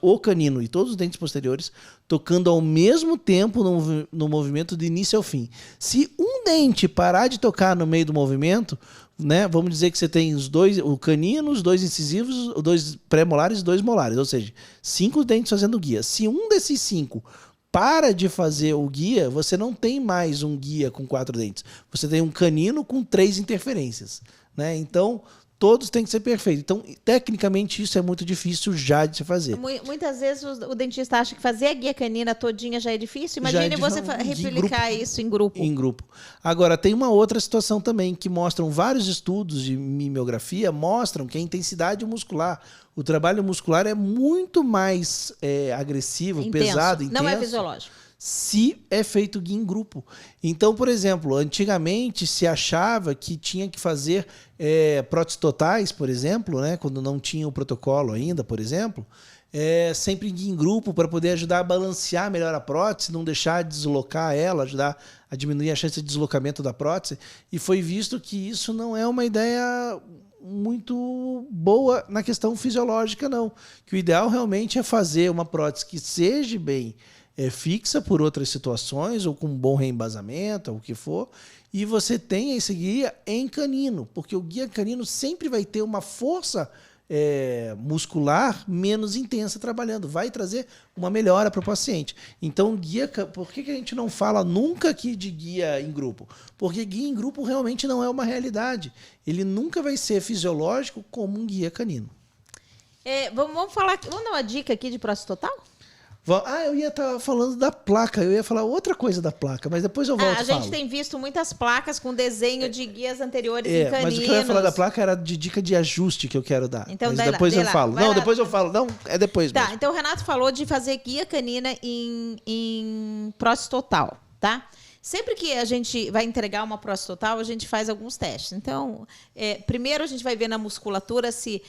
o canino e todos os dentes posteriores, tocando ao mesmo tempo no movimento do início ao fim. Se um dente parar de tocar no meio do movimento, né, vamos dizer que você tem o canino, os 2 incisivos, os 2 pré-molares e 2 molares, ou seja, 5 dentes fazendo guia. Se um desses 5 para de fazer o guia, você não tem mais um guia com 4 dentes. Você tem um canino com 3 interferências, né? Então, todos têm que ser perfeitos. Então, tecnicamente, isso é muito difícil já de se fazer. Muitas vezes o dentista acha que fazer a guia canina todinha já é difícil. Imagine você replicar isso em grupo. Em grupo. Agora, tem uma outra situação também, que mostram vários estudos de mimeografia, mostram que a intensidade muscular, o trabalho muscular é muito mais agressivo, intenso, pesado, intenso. Não é fisiológico. Se é feito guia em grupo. Então, por exemplo, antigamente se achava que tinha que fazer próteses totais, por exemplo, né, quando não tinha o protocolo ainda, por exemplo, sempre guia em grupo para poder ajudar a balancear melhor a prótese, não deixar de deslocar ela, ajudar a diminuir a chance de deslocamento da prótese. E foi visto que isso não é uma ideia muito boa na questão fisiológica, não. Que o ideal realmente é fazer uma prótese que seja bem fixa por outras situações, ou com um bom reembasamento, ou o que for, e você tenha esse guia em canino, porque o guia canino sempre vai ter uma força muscular menos intensa trabalhando, vai trazer uma melhora para o paciente. Então, por que a gente não fala nunca aqui de guia em grupo? Porque guia em grupo realmente não é uma realidade. Ele nunca vai ser fisiológico como um guia canino. Vamos dar uma dica aqui de prótese total? Eu ia estar falando da placa, eu ia falar outra coisa da placa, mas depois eu volto e falo. A gente tem visto muitas placas com desenho de guias anteriores em caninos. Mas o que eu ia falar da placa era de dica de ajuste que eu quero dar. Então, mas depois eu falo. Não, depois eu falo. Não, é depois mesmo. Tá, então o Renato falou de fazer guia canina em prótese total, tá? Sempre que a gente vai entregar uma prótese total, a gente faz alguns testes. Então, primeiro a gente vai ver na musculatura se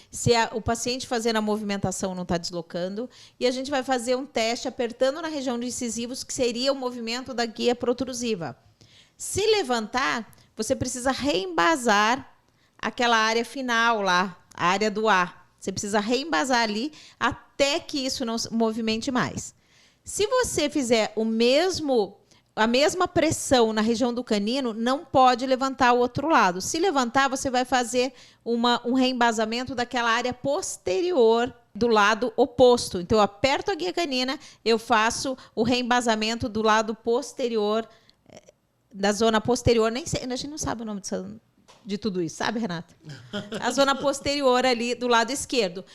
o paciente fazendo a movimentação não está deslocando. E a gente vai fazer um teste apertando na região dos incisivos, que seria o movimento da guia protrusiva. Se levantar, você precisa reembasar aquela área final lá, a área do A. Você precisa reembasar ali até que isso não se movimente mais. Se você fizer a mesma pressão na região do canino, não pode levantar o outro lado. Se levantar, você vai fazer um reembasamento daquela área posterior do lado oposto. Então, eu aperto a guia canina, eu faço o reembasamento do lado posterior, da zona posterior. Nem sei, a gente não sabe o nome de tudo isso, sabe, Renata? A zona posterior ali do lado esquerdo.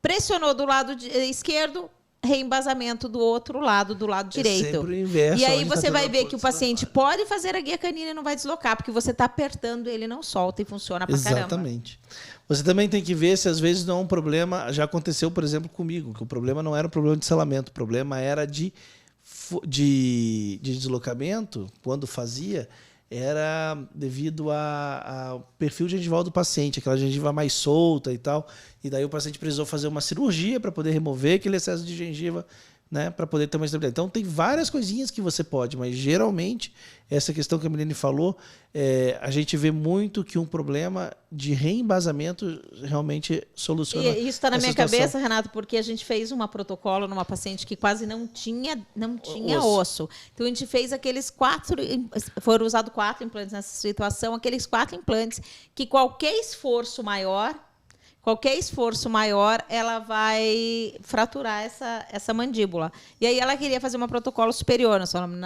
Pressionou do lado esquerdo, reembasamento do outro lado, do lado direito. Sempre o inverso. E aí você vai ver que o paciente pode fazer a guia canina e não vai deslocar, porque você está apertando, ele não solta e funciona pra caramba. Exatamente. Você também tem que ver se às vezes não é um problema. Já aconteceu, por exemplo, comigo, que o problema não era um problema de selamento, o problema era de deslocamento, quando fazia. era devido ao perfil gengival do paciente, aquela gengiva mais solta e tal. E daí o paciente precisou fazer uma cirurgia para poder remover aquele excesso de gengiva, né, para poder ter uma estabilidade. Então, tem várias coisinhas que você pode, mas geralmente, essa questão que a Milene falou, a gente vê muito que um problema de reembasamento realmente soluciona. E isso está na minha situação. cabeça, Renato, porque a gente fez um protocolo numa paciente que quase não tinha osso. Então, a gente fez foram usados 4 implantes nessa situação, aqueles 4 implantes que qualquer esforço maior, ela vai fraturar essa mandíbula. E aí ela queria fazer um protocolo superior. Nós falamos,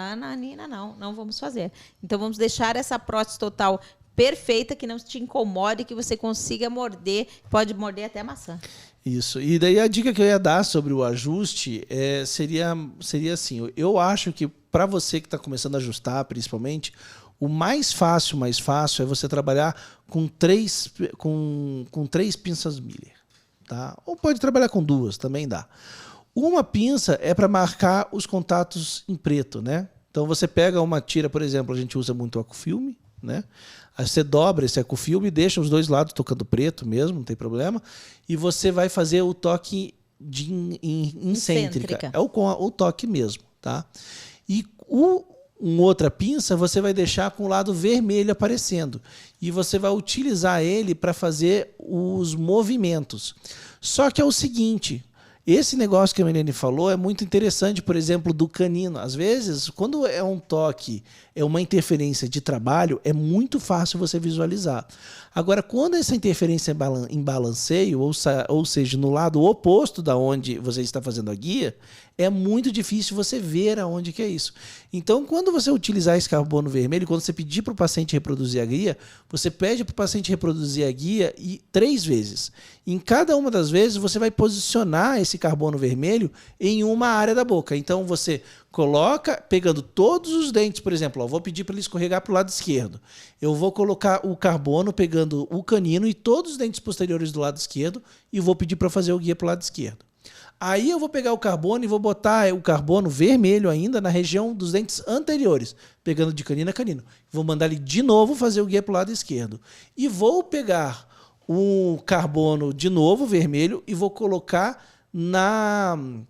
não vamos fazer. Então, vamos deixar essa prótese total perfeita, que não te incomode, que você consiga morder, pode morder até maçã. Isso. E daí a dica que eu ia dar sobre o ajuste seria assim, eu acho que para você que está começando a ajustar, principalmente, o mais fácil é você trabalhar com 3 pinças Miller. Tá? Ou pode trabalhar com 2, também dá. Uma pinça é para marcar os contatos em preto, né? Então você pega uma tira, por exemplo, a gente usa muito o ecofilme, né? Aí você dobra esse ecofilme, deixa os 2 lados tocando preto mesmo, não tem problema. E você vai fazer o toque incêntrica. É o toque mesmo, tá? E uma outra pinça você vai deixar com o lado vermelho aparecendo. E você vai utilizar ele para fazer os movimentos. Só que é o seguinte, esse negócio que a Milene falou é muito interessante, por exemplo, do canino. Às vezes, quando é um toque, é uma interferência de trabalho, é muito fácil você visualizar. Agora, quando essa interferência é em balanceio, ou seja, no lado oposto da onde você está fazendo a guia, é muito difícil você ver aonde que é isso. Então, quando você utilizar esse carbono vermelho, quando você pedir para o paciente reproduzir a guia, você pede para o paciente reproduzir a guia 3 vezes. Em cada uma das vezes, você vai posicionar esse carbono vermelho em uma área da boca. Então, você coloca, pegando todos os dentes, por exemplo, vou pedir para ele escorregar para o lado esquerdo. Eu vou colocar o carbono pegando o canino e todos os dentes posteriores do lado esquerdo e vou pedir para fazer o guia para o lado esquerdo. Aí eu vou pegar o carbono e vou botar o carbono vermelho ainda na região dos dentes anteriores, pegando de canino a canino. Vou mandar ele de novo fazer o guia para o lado esquerdo. E vou pegar o carbono de novo, vermelho, e vou colocar no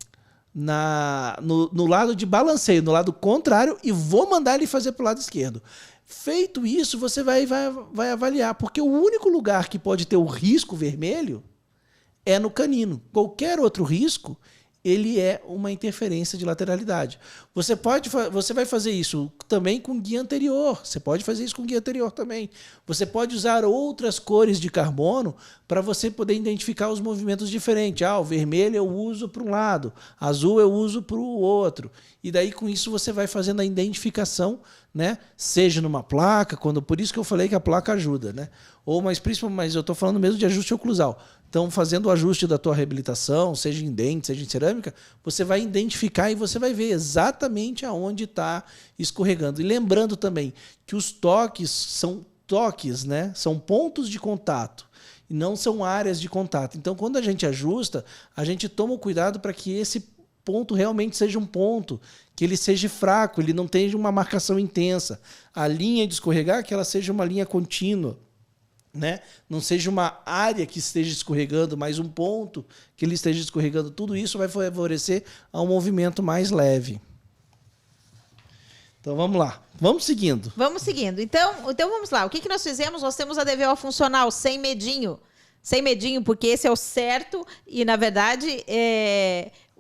lado de balanceio, no lado contrário, e vou mandar ele fazer para o lado esquerdo. Feito isso, você vai avaliar, porque o único lugar que pode ter o risco vermelho é no canino. Qualquer outro risco, ele é uma interferência de lateralidade. Você vai fazer isso também com guia anterior. Você pode fazer isso com guia anterior também. Você pode usar outras cores de carbono para você poder identificar os movimentos diferentes. O vermelho eu uso para um lado, azul eu uso para o outro. E daí com isso você vai fazendo a identificação, né? Seja numa placa, por isso que eu falei que a placa ajuda, né? Mas eu estou falando mesmo de ajuste oclusal. Então, fazendo o ajuste da tua reabilitação, seja em dente, seja em cerâmica, você vai identificar e você vai ver exatamente aonde está escorregando. E lembrando também que os toques são toques, né? São pontos de contato e não são áreas de contato. Então, quando a gente ajusta, a gente toma o cuidado para que esse ponto realmente seja um ponto, que ele seja fraco, ele não tenha uma marcação intensa. A linha de escorregar, que ela seja uma linha contínua, né? Não seja uma área que esteja escorregando, mas um ponto que ele esteja escorregando. Tudo isso vai favorecer a um movimento mais leve. Então vamos lá, vamos seguindo. Então vamos lá, o que nós fizemos? Nós temos a DVO funcional sem medinho, porque esse é o certo e na verdade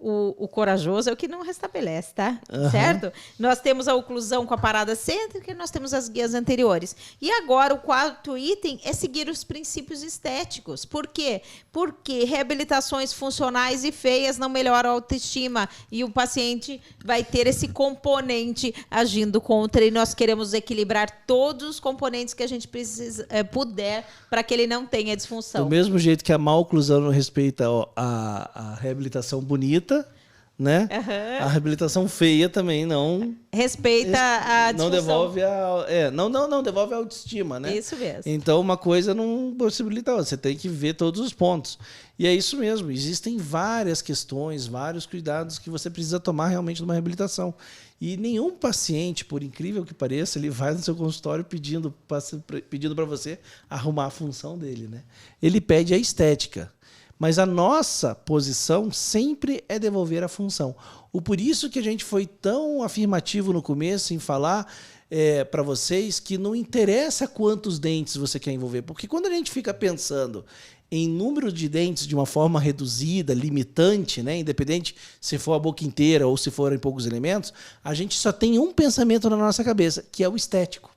o corajoso é o que não restabelece, tá? Uhum. Certo? Nós temos a oclusão com a parada cêntrica e nós temos as guias anteriores. E agora o 4º item é seguir os princípios estéticos. Por quê? Porque reabilitações funcionais e feias não melhoram a autoestima e o paciente vai ter esse componente agindo contra e nós queremos equilibrar todos os componentes que a gente puder para que ele não tenha disfunção. Do mesmo jeito que a má oclusão não respeita a reabilitação bonita, né? Uhum. A reabilitação feia também não respeita a disfunção. Não devolve não devolve a autoestima, né? Isso mesmo. Então uma coisa não possibilita outra, você tem que ver todos os pontos. E é isso mesmo, existem várias questões, vários cuidados que você precisa tomar realmente numa reabilitação. E nenhum paciente, por incrível que pareça, ele vai no seu consultório pedindo para você arrumar a função dele, né? Ele pede a estética. Mas a nossa posição sempre é devolver a função. Por isso que a gente foi tão afirmativo no começo em falar para vocês que não interessa quantos dentes você quer envolver. Porque quando a gente fica pensando em número de dentes de uma forma reduzida, limitante, né, independente se for a boca inteira ou se forem poucos elementos, a gente só tem um pensamento na nossa cabeça, que é o estético.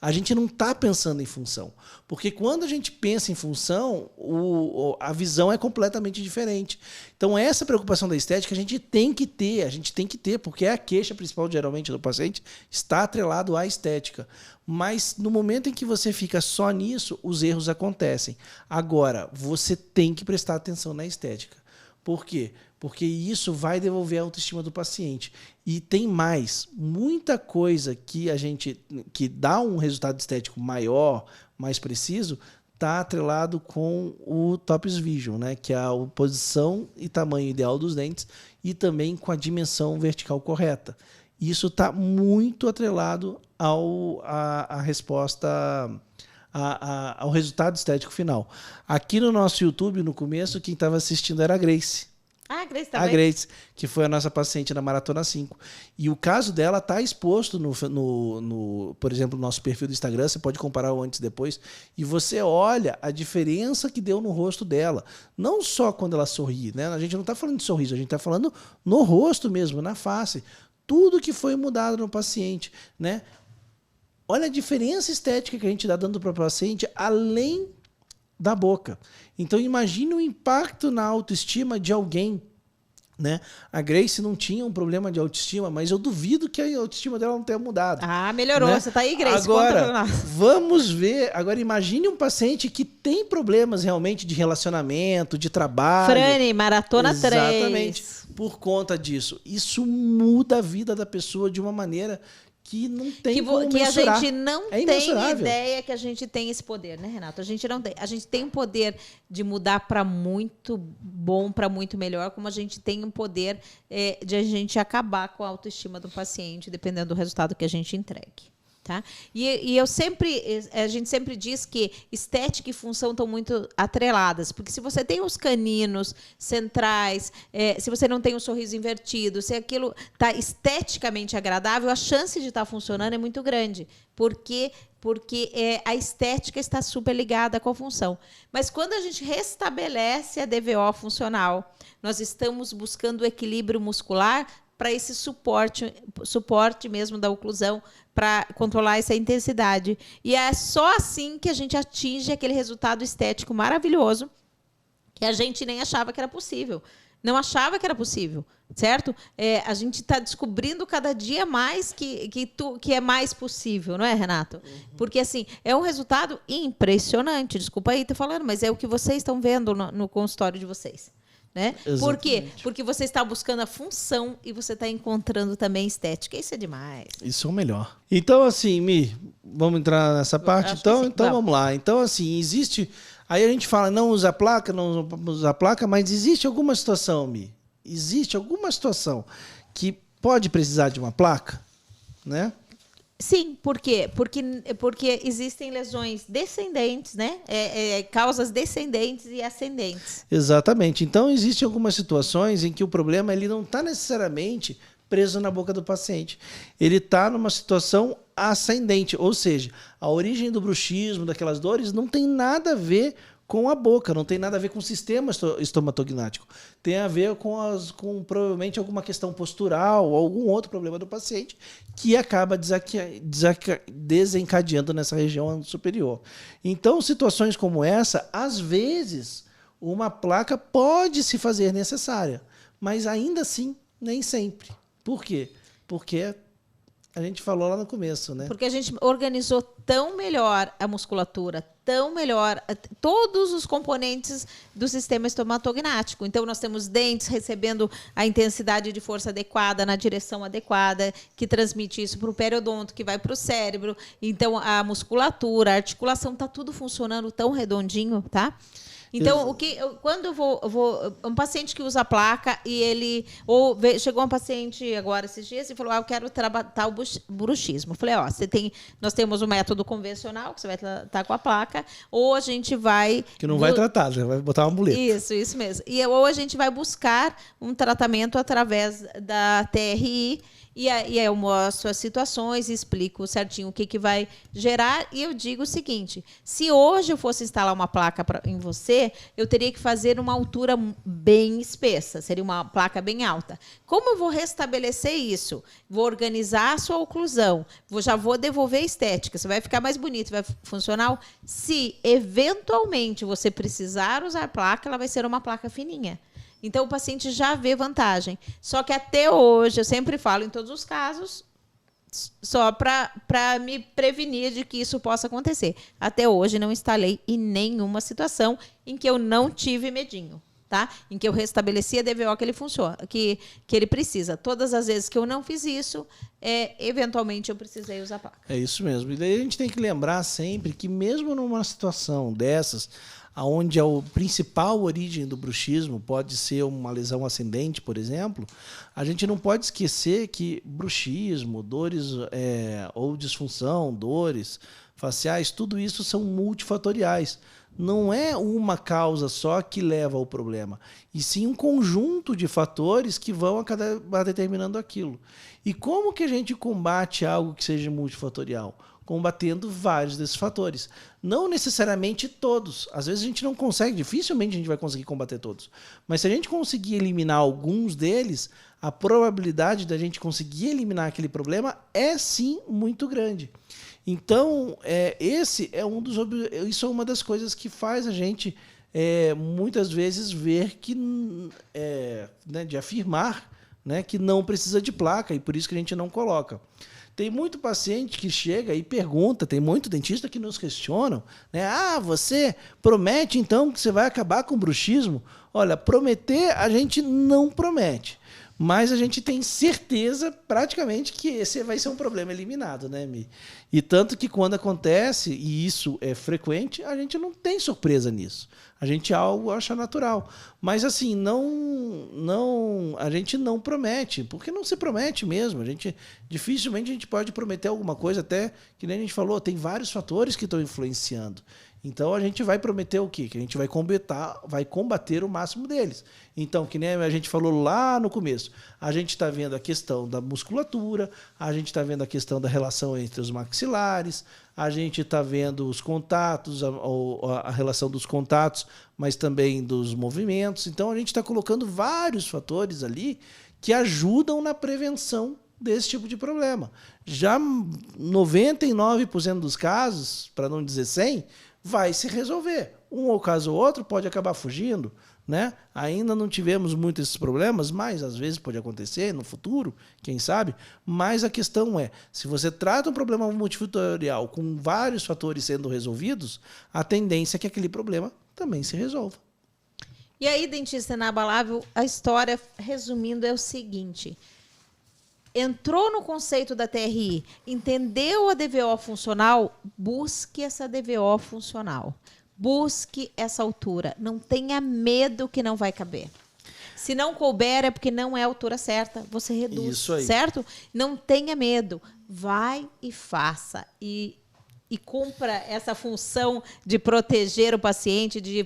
A gente não está pensando em função. Porque quando a gente pensa em função, a visão é completamente diferente. Então, essa preocupação da estética a gente tem que ter, porque a queixa principal, geralmente, do paciente está atrelado à estética. Mas, no momento em que você fica só nisso, os erros acontecem. Agora, você tem que prestar atenção na estética. Por quê? Porque isso vai devolver a autoestima do paciente. E tem mais, muita coisa que dá um resultado estético maior, mais preciso, está atrelado com o Topes Vision, né? Que é a posição e tamanho ideal dos dentes e também com a dimensão vertical correta. Isso está muito atrelado à resposta, ao resultado estético final. Aqui no nosso YouTube, no começo, quem estava assistindo era a Grace. Ah, a Grace também. A Grace, que foi a nossa paciente na Maratona 5. E o caso dela está exposto, por exemplo, no nosso perfil do Instagram. Você pode comparar o antes e depois. E você olha a diferença que deu no rosto dela. Não só quando ela sorri, né? A gente não está falando de sorriso, a gente está falando no rosto mesmo, na face. Tudo que foi mudado no paciente, né? Olha a diferença estética que a gente está dando para o paciente, além da boca. Então, imagine o impacto na autoestima de alguém, né? A Grace não tinha um problema de autoestima, mas eu duvido que a autoestima dela não tenha mudado. Ah, melhorou. Né? Você está aí, Grace. Agora, vamos ver. Agora, imagine um paciente que tem problemas realmente de relacionamento, de trabalho. Frane, Maratona 3. Exatamente. Por conta disso. Isso muda a vida da pessoa de uma maneira que não tem como mensurar. A gente não tem ideia que a gente tem esse poder, né, Renato? A gente não tem. A gente tem um poder de mudar para muito bom, para muito melhor, como a gente tem um poder de a gente acabar com a autoestima do paciente, dependendo do resultado que a gente entregue. Tá? E a gente sempre diz que estética e função estão muito atreladas, porque se você tem os caninos centrais, se você não tem o sorriso invertido, se aquilo está esteticamente agradável, a chance de estar funcionando é muito grande, porque a estética está super ligada com a função. Mas quando a gente restabelece a DVO funcional, nós estamos buscando o equilíbrio muscular para esse suporte mesmo da oclusão, para controlar essa intensidade. E é só assim que a gente atinge aquele resultado estético maravilhoso que a gente nem achava que era possível. Não achava que era possível, certo? A gente está descobrindo cada dia mais que é mais possível, não é, Renato? Uhum. Porque, assim, é um resultado impressionante. Desculpa aí estar falando, mas é o que vocês estão vendo no consultório de vocês. Né? Por quê? Porque você está buscando a função e você está encontrando também estética. Isso é demais. Isso é o melhor. Então, assim, Mi, vamos entrar nessa parte? Então vamos lá. Então, assim, existe... Aí a gente fala, não usa placa, não usa placa, mas existe alguma situação, Mi? Existe alguma situação que pode precisar de uma placa? Né? Sim, por quê? Porque existem lesões descendentes, né? Causas descendentes e ascendentes. Exatamente. Então, existem algumas situações em que o problema ele não está necessariamente preso na boca do paciente. Ele está numa situação ascendente, ou seja, a origem do bruxismo, daquelas dores, não tem nada a ver com a boca, não tem nada a ver com o sistema estomatognático. Tem a ver com provavelmente alguma questão postural ou algum outro problema do paciente que acaba desencadeando nessa região superior. Então, situações como essa, às vezes, uma placa pode se fazer necessária, mas ainda assim, nem sempre. Por quê? Porque a gente falou lá no começo, né? Porque a gente organizou tão melhor a musculatura, tão melhor todos os componentes do sistema estomatognático. Então, nós temos dentes recebendo a intensidade de força adequada, na direção adequada, que transmite isso para o periodonto, que vai para o cérebro. Então, a musculatura, a articulação, está tudo funcionando tão redondinho, tá? Então, quando eu vou um paciente que usa a placa e ele chegou um paciente agora esses dias e falou: eu quero tratar o bruxismo. Eu falei: nós temos o método convencional que você vai tratar com a placa, ou a gente vai que não vai tratar, já vai botar uma muleta. Isso mesmo. Ou a gente vai buscar um tratamento através da TRI. E aí eu mostro as situações, explico certinho o que vai gerar. E eu digo o seguinte: se hoje eu fosse instalar uma placa em você, eu teria que fazer uma altura bem espessa, seria uma placa bem alta. Como eu vou restabelecer isso? Vou organizar a sua oclusão, já vou devolver a estética, você vai ficar mais bonito, vai funcionar. Se eventualmente você precisar usar placa, ela vai ser uma placa fininha. Então, o paciente já vê vantagem. Só que até hoje, eu sempre falo em todos os casos, só para me prevenir de que isso possa acontecer. Até hoje, não instalei em nenhuma situação em que eu não tive medinho, tá? Em que eu restabeleci a DVO que ele funciona, que ele precisa. Todas as vezes que eu não fiz isso, eventualmente eu precisei usar placa. É isso mesmo. E daí a gente tem que lembrar sempre que mesmo numa situação dessas, onde a principal origem do bruxismo pode ser uma lesão ascendente, por exemplo, a gente não pode esquecer que bruxismo, dores ou disfunção, dores faciais, tudo isso são multifatoriais. Não é uma causa só que leva ao problema, e sim um conjunto de fatores que vão acabar determinando aquilo. E como que a gente combate algo que seja multifatorial? Combatendo vários desses fatores. Não necessariamente todos. Às vezes a gente não consegue, dificilmente a gente vai conseguir combater todos. Mas se a gente conseguir eliminar alguns deles, a probabilidade da gente conseguir eliminar aquele problema é sim muito grande. Então, isso é uma das coisas que faz a gente muitas vezes ver que, de afirmar, né, que não precisa de placa, e por isso que a gente não coloca. Tem muito paciente que chega e pergunta, tem muito dentista que nos questionam, né? Você promete então que você vai acabar com o bruxismo? Olha, prometer a gente não promete, mas a gente tem certeza praticamente que esse vai ser um problema eliminado, né, Mi? E tanto que quando acontece, e isso é frequente, a gente não tem surpresa nisso. A gente acha natural. Mas assim, a gente não promete, porque não se promete mesmo. Dificilmente a gente pode prometer alguma coisa, até que nem a gente falou, tem vários fatores que estão influenciando. Então a gente vai prometer o quê? Que a gente vai combater o máximo deles. Então, que nem a gente falou lá no começo, a gente está vendo a questão da musculatura, a gente está vendo a questão da relação entre os maxilares, a gente está vendo os contatos, a relação dos contatos, mas também dos movimentos. Então a gente está colocando vários fatores ali que ajudam na prevenção desse tipo de problema. Já 99% dos casos, para não dizer 100%, vai se resolver. Um caso ou outro pode acabar fugindo, né? Ainda não tivemos muitos esses problemas, mas às vezes pode acontecer no futuro, quem sabe. Mas a questão se você trata um problema multifatorial com vários fatores sendo resolvidos, a tendência é que aquele problema também se resolva. E aí, dentista inabalável, a história, resumindo, é o seguinte: entrou no conceito da TRI, entendeu a DVO funcional, busque essa DVO funcional. Busque essa altura. Não tenha medo que não vai caber. Se não couber, é porque não é a altura certa. Você reduz, isso aí. Certo? Não tenha medo. Vai e faça. E cumpra essa função de proteger o paciente, de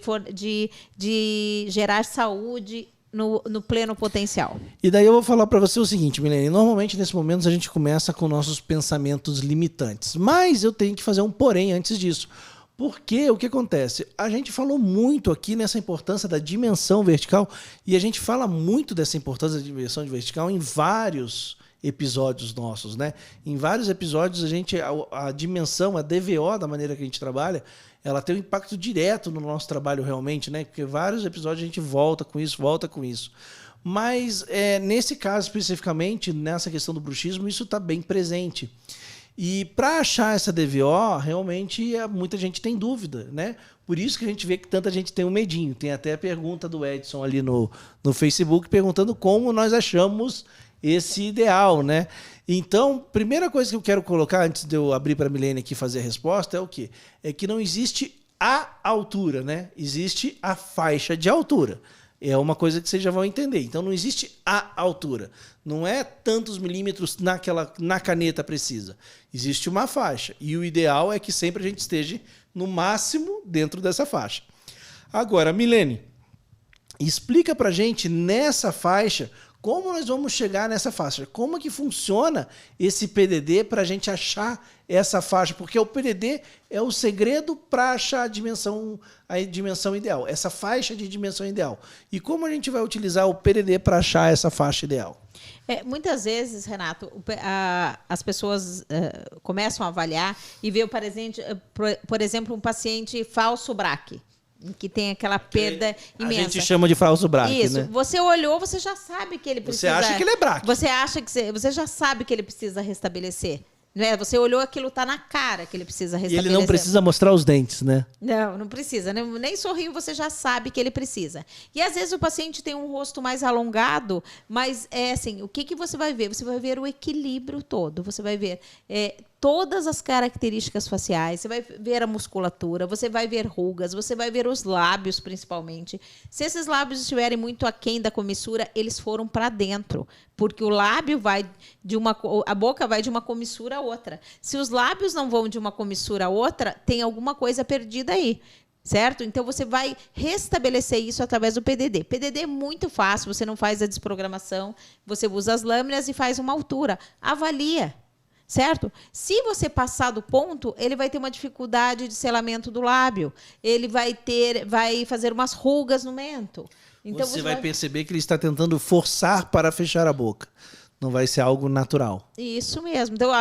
gerar saúde no pleno potencial. E daí eu vou falar para você o seguinte, Milene, normalmente nesses momentos a gente começa com nossos pensamentos limitantes, mas eu tenho que fazer um porém antes disso, porque o que acontece? A gente falou muito aqui nessa importância da dimensão vertical, e a gente fala muito dessa importância da dimensão vertical em vários episódios nossos, né? Em vários episódios a dimensão, a DVO, da maneira que a gente trabalha, ela tem um impacto direto no nosso trabalho realmente, né? Porque vários episódios a gente volta com isso. Mas nesse caso especificamente, nessa questão do bruxismo, isso está bem presente. E para achar essa DVO, realmente muita gente tem dúvida, né? Por isso que a gente vê que tanta gente tem um medinho. Tem até a pergunta do Edson ali no Facebook perguntando como nós achamos esse ideal, né? Então, primeira coisa que eu quero colocar antes de eu abrir para a Milene aqui fazer a resposta é o quê? É que não existe a altura, né? Existe a faixa de altura. É uma coisa que vocês já vão entender. Então, não existe a altura. Não é tantos milímetros na caneta precisa. Existe uma faixa. E o ideal é que sempre a gente esteja no máximo dentro dessa faixa. Agora, Milene, explica pra gente nessa faixa como nós vamos chegar nessa faixa. Como que funciona esse PDD para a gente achar essa faixa? Porque o PDD é o segredo para achar a dimensão ideal, essa faixa de dimensão ideal. E como a gente vai utilizar o PDD para achar essa faixa ideal? Muitas vezes, Renato, as pessoas começam a avaliar e vê, por exemplo, um paciente falso BRAC, que tem aquela perda imensa. A gente chama de falso BRAC, isso, né? Você olhou, você já sabe que ele precisa... Você acha que ele é BRAC. Você já sabe que ele precisa restabelecer. Né? Você olhou, aquilo está na cara que ele precisa restabelecer. E ele não precisa mostrar os dentes, né? Não precisa. Nem sorriu, você já sabe que ele precisa. E às vezes o paciente tem um rosto mais alongado, mas é assim, o que você vai ver? Você vai ver o equilíbrio todo. Você vai ver todas as características faciais, você vai ver a musculatura, você vai ver rugas, você vai ver os lábios, principalmente. Se esses lábios estiverem muito aquém da comissura, eles foram para dentro, porque o lábio a boca vai de uma comissura a outra. Se os lábios não vão de uma comissura a outra, tem alguma coisa perdida aí. Certo? Então, você vai restabelecer isso através do PDD. PDD é muito fácil, você não faz a desprogramação, você usa as lâminas e faz uma altura. Avalia. Certo? Se você passar do ponto, ele vai ter uma dificuldade de selamento do lábio. Ele vai fazer umas rugas no mento. Então, você vai perceber que ele está tentando forçar para fechar a boca. Não vai ser algo natural. Isso mesmo. Então,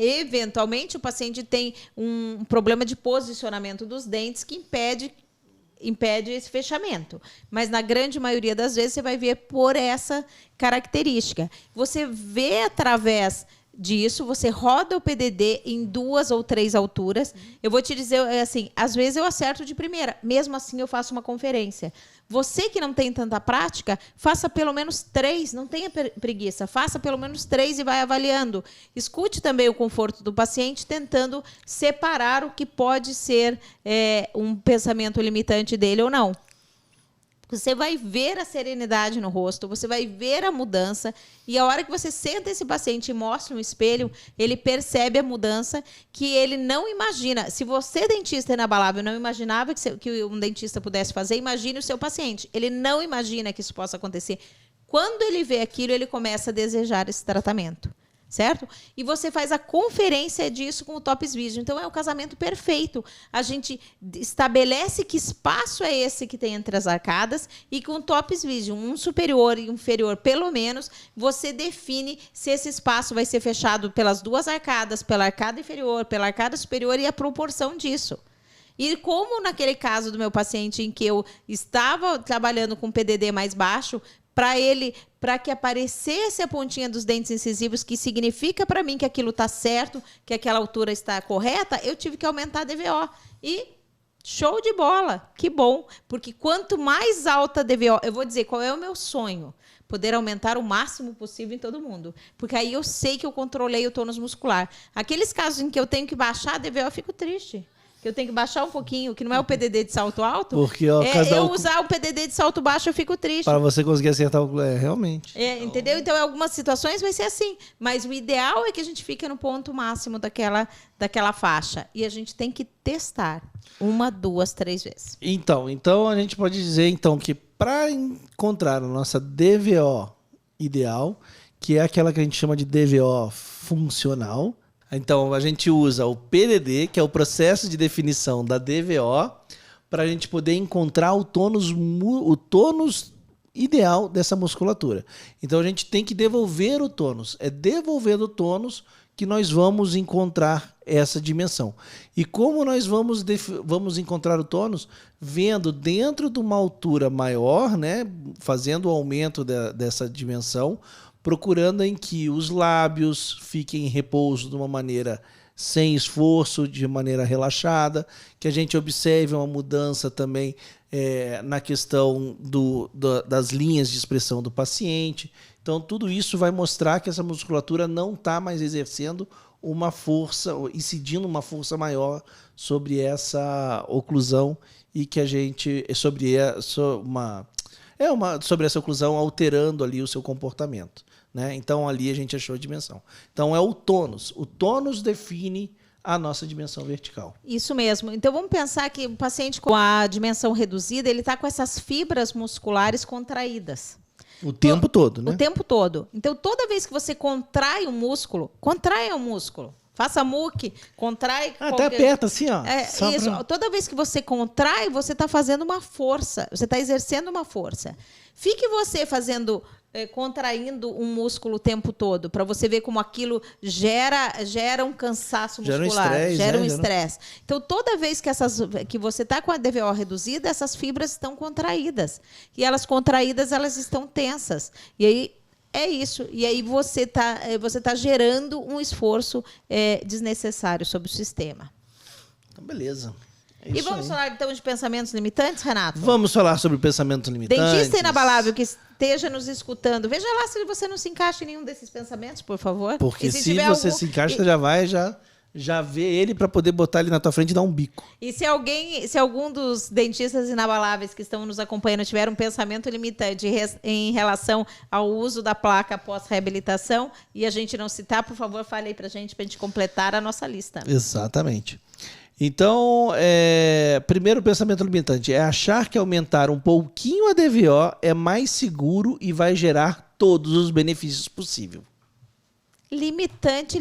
eventualmente, o paciente tem um problema de posicionamento dos dentes que impede esse fechamento. Mas, na grande maioria das vezes, você vai ver por essa característica. Você vê através disso, você roda o PDD em 2 ou 3 alturas. Eu vou te dizer, assim, às vezes eu acerto de primeira. Mesmo assim, eu faço uma conferência. Você que não tem tanta prática, faça pelo menos 3, não tenha preguiça. Faça pelo menos 3 e vai avaliando. Escute também o conforto do paciente, tentando separar o que pode ser um pensamento limitante dele ou não. Você vai ver a serenidade no rosto, você vai ver a mudança, e a hora que você senta esse paciente e mostra um espelho, ele percebe a mudança que ele não imagina. Se você, dentista inabalável, não imaginava que um dentista pudesse fazer, imagine o seu paciente. Ele não imagina que isso possa acontecer. Quando ele vê aquilo, ele começa a desejar esse tratamento. Certo? E você faz a conferência disso com o Topes Vision. Então, é o casamento perfeito. A gente estabelece que espaço é esse que tem entre as arcadas e com o Topes Vision, um superior e um inferior, pelo menos, você define se esse espaço vai ser fechado pelas 2 arcadas, pela arcada inferior, pela arcada superior e a proporção disso. E como naquele caso do meu paciente em que eu estava trabalhando com PDD mais baixo, para que aparecesse a pontinha dos dentes incisivos, que significa para mim que aquilo está certo, que aquela altura está correta, eu tive que aumentar a DVO. E show de bola, que bom. Porque quanto mais alta a DVO, eu vou dizer qual é o meu sonho, poder aumentar o máximo possível em todo mundo. Porque aí eu sei que eu controlei o tônus muscular. Aqueles casos em que eu tenho que baixar a DVO, eu fico triste. Que eu tenho que baixar um pouquinho, que não é o PDD de salto alto. Porque usar o PDD de salto baixo, eu fico triste. Para você conseguir acertar realmente. Entendeu? Então, em algumas situações vai ser assim. Mas o ideal é que a gente fique no ponto máximo daquela faixa. E a gente tem que testar 1, 2, 3 vezes. Então a gente pode dizer que para encontrar a nossa DVO ideal, que é aquela que a gente chama de DVO funcional, então, a gente usa o PDD, que é o processo de definição da DVO, para a gente poder encontrar o tônus ideal dessa musculatura. Então, a gente tem que devolver o tônus. É devolvendo o tônus que nós vamos encontrar essa dimensão. E como nós vamos encontrar o tônus? Vendo dentro de uma altura maior, né? Fazendo o aumento dessa dimensão, procurando em que os lábios fiquem em repouso de uma maneira sem esforço, de maneira relaxada, que a gente observe uma mudança também na questão das linhas de expressão do paciente. Então, tudo isso vai mostrar que essa musculatura não está mais exercendo uma força, incidindo uma força maior sobre essa oclusão e que a gente sobre essa oclusão alterando ali o seu comportamento, né? Então ali a gente achou a dimensão. Então é o tônus. O tônus define a nossa dimensão vertical. Isso mesmo. Então vamos pensar que o paciente com a dimensão reduzida, ele está com essas fibras musculares contraídas. O tempo todo, né? O tempo todo. Então toda vez que você contraia o músculo, contraia o músculo. Faça muque, contrai. Até aperta assim, ó. Isso. Pra... Toda vez que você contrai, você está fazendo uma força. Você está exercendo uma força. Fique você contraindo um músculo o tempo todo, para você ver como aquilo gera um cansaço muscular, gera um estresse. Então, toda vez que você está com a DVO reduzida, essas fibras estão contraídas. E elas contraídas, elas estão tensas. E aí, é isso. E aí você tá gerando um esforço desnecessário sobre o sistema. Então, beleza. E vamos falar, então, de pensamentos limitantes, Renato? Vamos falar sobre pensamentos limitantes. Dentista inabalável que esteja nos escutando, veja lá se você não se encaixa em nenhum desses pensamentos, por favor. Porque se você se encaixa, já vê ele para poder botar ele na tua frente e dar um bico. E se algum dos dentistas inabaláveis que estão nos acompanhando tiver um pensamento limitante em relação ao uso da placa pós-reabilitação e a gente não citar, por favor, fale aí para a gente completar a nossa lista. Exatamente. Então, primeiro pensamento limitante é achar que aumentar um pouquinho a DVO é mais seguro e vai gerar todos os benefícios possíveis. Limitante.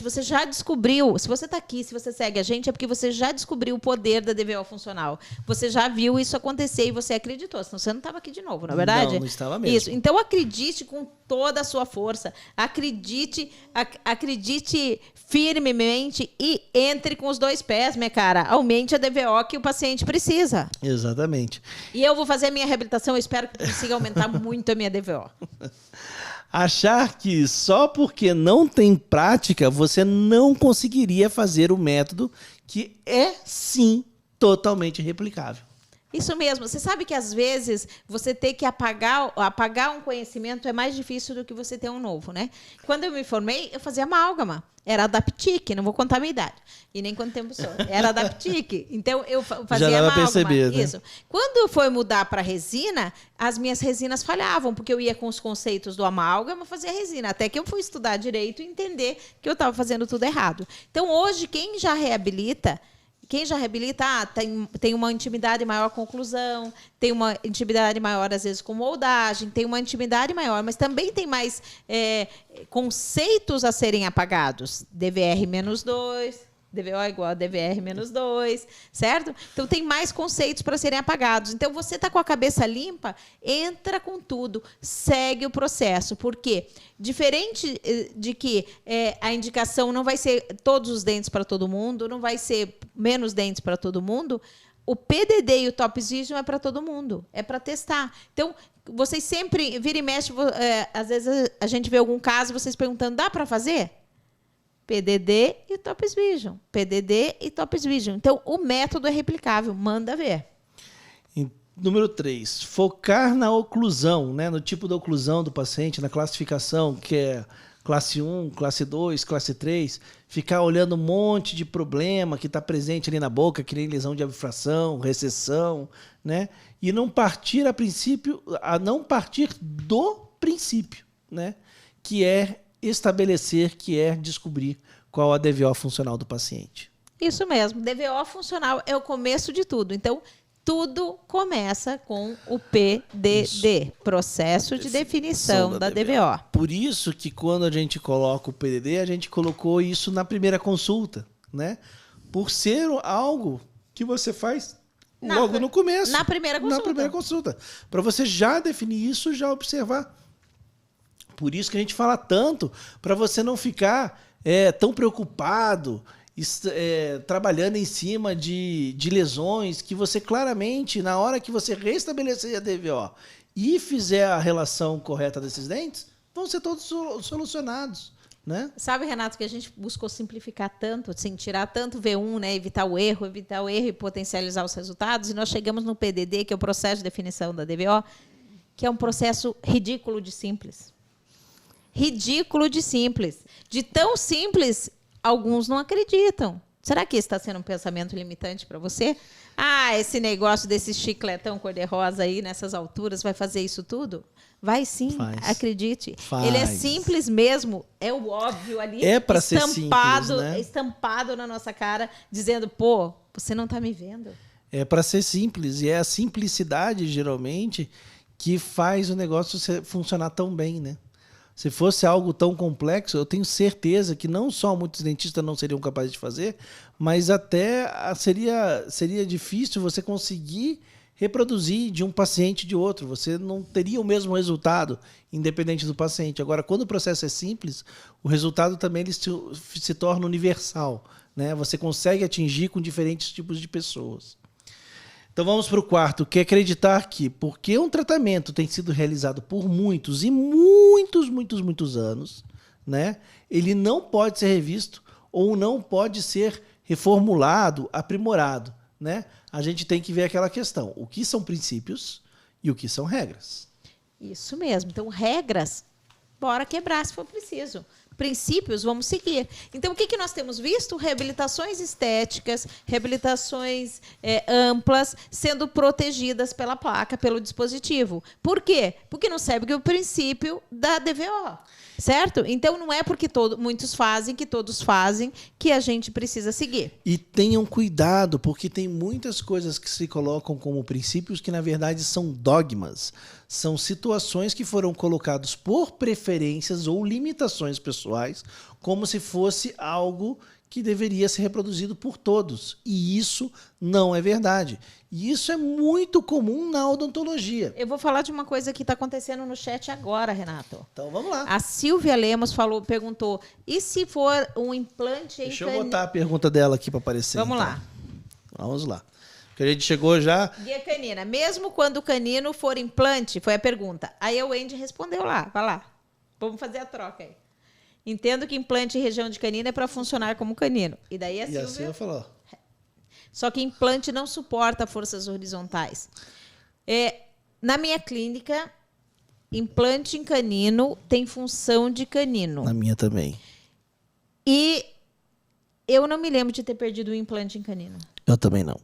Você já descobriu, se você está aqui, se você segue a gente, é porque você já descobriu o poder da DVO funcional. Você já viu isso acontecer e você acreditou, senão você não estava aqui de novo, não é verdade? Não estava mesmo. Isso. Então, acredite com toda a sua força. Acredite firmemente e entre com os dois pés, minha cara. Aumente a DVO que o paciente precisa. Exatamente. E eu vou fazer a minha reabilitação, eu espero que consiga aumentar muito a minha DVO. Achar que só porque não tem prática você não conseguiria fazer o método que é, sim, totalmente replicável. Isso mesmo. Você sabe que, às vezes, você ter que apagar um conhecimento é mais difícil do que você ter um novo, né? Quando eu me formei, eu fazia amálgama. Era Adaptic, não vou contar a minha idade. E nem quanto tempo sou. Era Adaptic. Então, eu fazia já amálgama. Perceber, né? Isso. Quando foi mudar para resina, as minhas resinas falhavam, porque eu ia com os conceitos do amálgama fazer resina. Até que eu fui estudar direito e entender que eu estava fazendo tudo errado. Então, hoje, quem já reabilita, tem uma intimidade maior com oclusão, tem uma intimidade maior, às vezes, com moldagem, tem uma intimidade maior, mas também tem mais conceitos a serem apagados. DVR-2, DVO igual a DVR-2, certo? Então, tem mais conceitos para serem apagados. Então, você está com a cabeça limpa, entra com tudo, segue o processo. Por quê? Diferente de que a indicação não vai ser todos os dentes para todo mundo, não vai ser menos dentes para todo mundo, o PDD e o Topes Vision é para todo mundo, é para testar. Então, vocês sempre, vira e mexe, às vezes a gente vê algum caso, vocês perguntando, dá para fazer? PDD e Topes Vision. PDD e Topes Vision. Então, o método é replicável. Manda ver. Número 3. Focar na oclusão, né? No tipo da oclusão do paciente, na classificação, que é classe 1, classe 2, classe 3. Ficar olhando um monte de problema que está presente ali na boca, que nem lesão de abfração, recessão, né? E não partir do princípio, né? Que é estabelecer, que é descobrir qual a DVO funcional do paciente. Isso mesmo. DVO funcional é o começo de tudo. Então, tudo começa com o PDD, isso. Processo de definição da DVO. Por isso que quando a gente coloca o PDD, a gente colocou isso na primeira consulta, né? Por ser algo que você faz logo no começo. Na primeira consulta. Para você já definir isso, já observar. Por isso que a gente fala tanto, para você não ficar tão preocupado, trabalhando em cima de lesões, que você claramente, na hora que você restabelecer a DVO e fizer a relação correta desses dentes, vão ser todos solucionados. Né? Sabe, Renato, que a gente buscou simplificar tanto, assim, tirar tanto V1, né, evitar o erro e potencializar os resultados, e nós chegamos no PDD, que é o processo de definição da DVO, que é um processo ridículo de simples. ridículo de simples. De tão simples, alguns não acreditam. Será que esse está sendo um pensamento limitante para você? Ah, esse negócio desse chicletão cor-de-rosa aí, nessas alturas, vai fazer isso tudo? Vai sim, Faz. acredite. Faz. Ele é simples mesmo, é o óbvio ali. É para ser simples, né? Estampado na nossa cara, dizendo, pô, você não está me vendo. É para ser simples. E é a simplicidade, geralmente, que faz o negócio funcionar tão bem, né? Se fosse algo tão complexo, eu tenho certeza que não só muitos dentistas não seriam capazes de fazer, mas até seria difícil você conseguir reproduzir de um paciente de outro. Você não teria o mesmo resultado, independente do paciente. Agora, quando o processo é simples, o resultado também ele se torna universal, né? Você consegue atingir com diferentes tipos de pessoas. Então vamos para o quarto, que é acreditar que, porque um tratamento tem sido realizado por muitos e muitos anos, né, ele não pode ser revisto ou não pode ser reformulado, aprimorado, né? A gente tem que ver aquela questão, o que são princípios e o que são regras. Isso mesmo. Então, regras, bora quebrar se for preciso. Princípios, vamos seguir. Então, o que nós temos visto? Reabilitações estéticas, reabilitações amplas, sendo protegidas pela placa, pelo dispositivo. Por quê? Porque não segue o princípio da DVO, certo? Então, não é porque muitos fazem, que todos fazem, que a gente precisa seguir. E tenham cuidado, porque tem muitas coisas que se colocam como princípios que, na verdade, são dogmas. São situações que foram colocadas por preferências ou limitações pessoais, como se fosse algo que deveria ser reproduzido por todos. E isso não é verdade. E isso é muito comum na odontologia. Eu vou falar de uma coisa que está acontecendo no chat agora, Renato. Então vamos lá. A Silvia Lemos perguntou, e se for um implante em Deixa eu botar a pergunta dela aqui para aparecer. Vamos então. lá. Vamos lá. Porque a gente chegou já... Guia canina. Mesmo quando o canino for implante, foi a pergunta. Aí a Wendy respondeu lá. Vai lá. Vamos fazer a troca aí. Entendo que implante em região de canino é para funcionar como canino. E daí a Silvia falou. Só que implante não suporta forças horizontais. Na minha clínica, implante em canino tem função de canino. Na minha também. E eu não me lembro de ter perdido o implante em canino. Eu também não.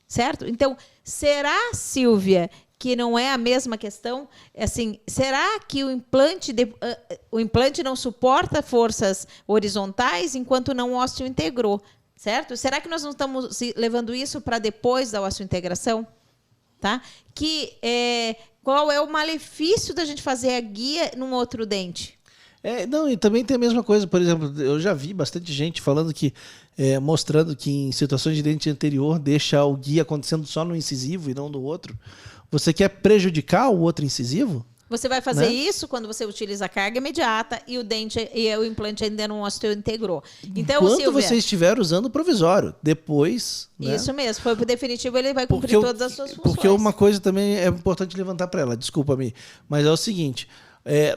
Certo? Então, será, Silvia, que não é a mesma questão? Assim, será que o implante não suporta forças horizontais enquanto não o ósseo integrou? Certo? Será que nós não estamos levando isso para depois da ósseo-integração? Tá? Qual é o malefício da gente fazer a guia num outro dente? Não, e também tem a mesma coisa, por exemplo, eu já vi bastante gente falando que, mostrando que em situações de dente anterior deixa o guia acontecendo só no incisivo e não no outro. Você quer prejudicar o outro incisivo? Você vai fazer né? isso quando você utiliza a carga imediata e o implante ainda não osteointegrou. Então, enquanto Silvia, você estiver usando o provisório. Depois... Isso né? mesmo. Foi pro definitivo, ele vai cumprir todas as suas funções. Porque uma coisa também é importante levantar para ela, desculpa-me, mas é o seguinte,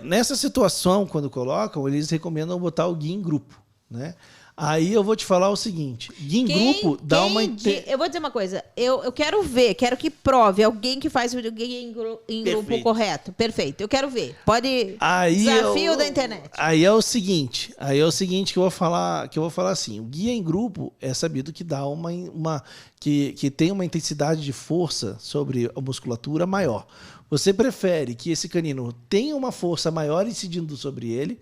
nessa situação, quando colocam, eles recomendam botar o guia em grupo, né? Aí eu vou te falar o seguinte, guia em grupo dá uma... Eu vou dizer uma coisa, eu quero ver, quero que prove alguém que faz o guia em grupo correto. Perfeito, eu quero ver. Pode... Desafio da internet. Aí é o seguinte que eu vou falar assim, o guia em grupo é sabido que dá que tem uma intensidade de força sobre a musculatura maior. Você prefere que esse canino tenha uma força maior incidindo sobre ele,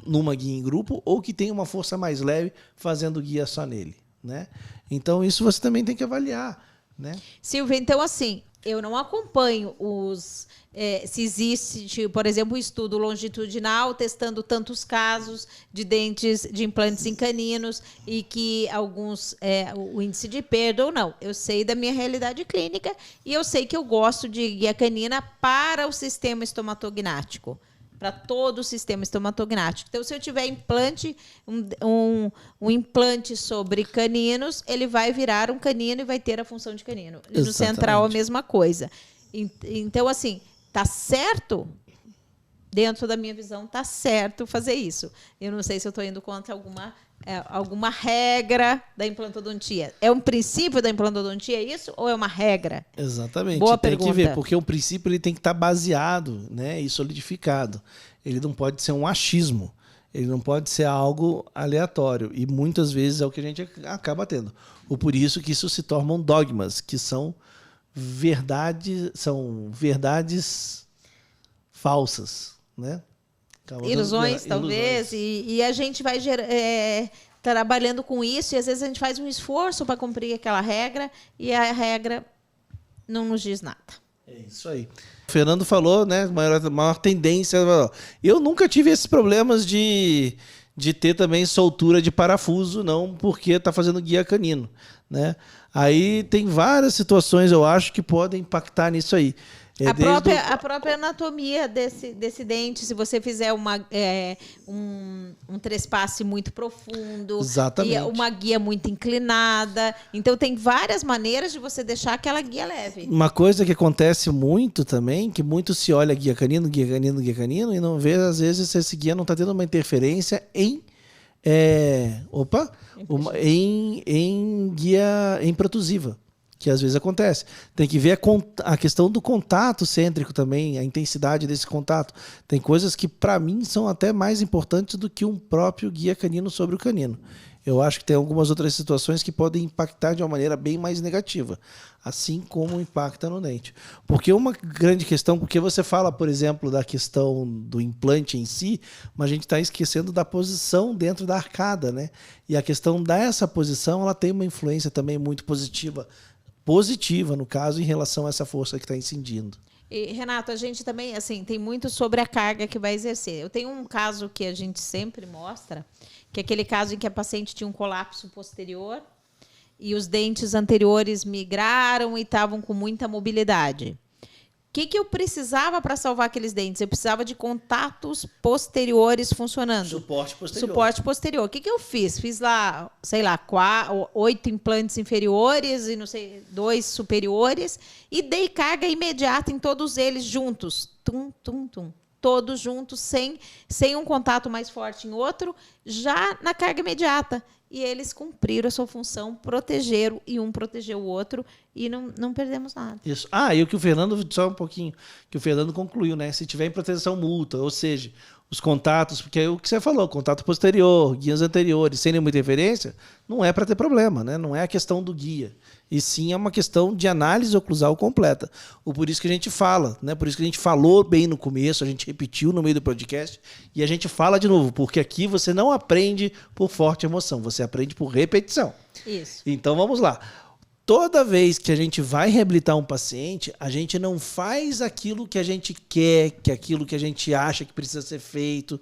numa guia em grupo, ou que tenha uma força mais leve fazendo guia só nele, né? Então, isso você também tem que avaliar, né? Silvia, então, assim, eu não acompanho se existe, por exemplo, um estudo longitudinal testando tantos casos de dentes, de implantes em caninos e que alguns, o índice de perda ou não. Eu sei da minha realidade clínica e eu sei que eu gosto de guia canina para o sistema estomatognático, para todo o sistema estomatognático. Então, se eu tiver implante, um implante sobre caninos, ele vai virar um canino e vai ter a função de canino. E no central, a mesma coisa. Então, assim, tá certo? Dentro da minha visão, tá certo fazer isso. Eu não sei se eu estou indo contra alguma alguma regra da implantodontia? É um princípio da implantodontia isso ou é uma regra? Exatamente. Boa tem pergunta. que ver, porque o princípio ele tem que estar baseado, né, e solidificado. Ele não pode ser um achismo. Ele não pode ser algo aleatório. E muitas vezes é o que a gente acaba tendo. Por isso que isso se tornam dogmas, que são verdades falsas, né? Ilusões, talvez. E a gente vai trabalhando com isso e às vezes a gente faz um esforço para cumprir aquela regra e a regra não nos diz nada. É isso aí. O Fernando falou, né? Maior tendência. Eu nunca tive esses problemas de ter também soltura de parafuso, não, porque está fazendo guia canino, né? Aí tem várias situações, eu acho, que podem impactar nisso aí. A própria anatomia desse dente, se você fizer um trespasse muito profundo, exatamente, e uma guia muito inclinada. Então, tem várias maneiras de você deixar aquela guia leve. Uma coisa que acontece muito também, que muito se olha guia canino, e não vê, às vezes, se esse guia não está tendo uma interferência em guia em protusiva, que às vezes acontece. Tem que ver a questão do contato cêntrico também, a intensidade desse contato. Tem coisas que, para mim, são até mais importantes do que um próprio guia canino sobre o canino. Eu acho que tem algumas outras situações que podem impactar de uma maneira bem mais negativa, assim como impacta no dente. Porque uma grande questão, porque você fala, por exemplo, da questão do implante em si, mas a gente está esquecendo da posição dentro da arcada, né? E a questão dessa posição, ela tem uma influência também muito positiva, no caso, em relação a essa força que está incidindo. E, Renato, a gente também tem muito sobre a carga que vai exercer. Eu tenho um caso que a gente sempre mostra, que é aquele caso em que a paciente tinha um colapso posterior e os dentes anteriores migraram e estavam com muita mobilidade. O que eu precisava para salvar aqueles dentes? Eu precisava de contatos posteriores funcionando. Suporte posterior. O que eu fiz? Fiz lá, 8 implantes inferiores e 2 superiores e dei carga imediata em todos eles juntos. Tum, tum, tum. Todos juntos, sem um contato mais forte em outro, já na carga imediata. E eles cumpriram a sua função, protegeram, e um protegeu o outro, e não perdemos nada. Isso. E o que o Fernando, só um pouquinho, que o Fernando concluiu, né? Se tiver em proteção mútua, ou seja, os contatos, porque é o que você falou, contato posterior, guias anteriores, sem nenhuma interferência, não é para ter problema, né? Não é a questão do guia. E sim é uma questão de análise oclusal completa. Por isso que a gente fala, né? Por isso que a gente falou bem no começo, a gente repetiu no meio do podcast, e a gente fala de novo, porque aqui você não aprende por forte emoção, você aprende por repetição. Isso. Então vamos lá. Toda vez que a gente vai reabilitar um paciente, a gente não faz aquilo que a gente quer, que aquilo que a gente acha que precisa ser feito.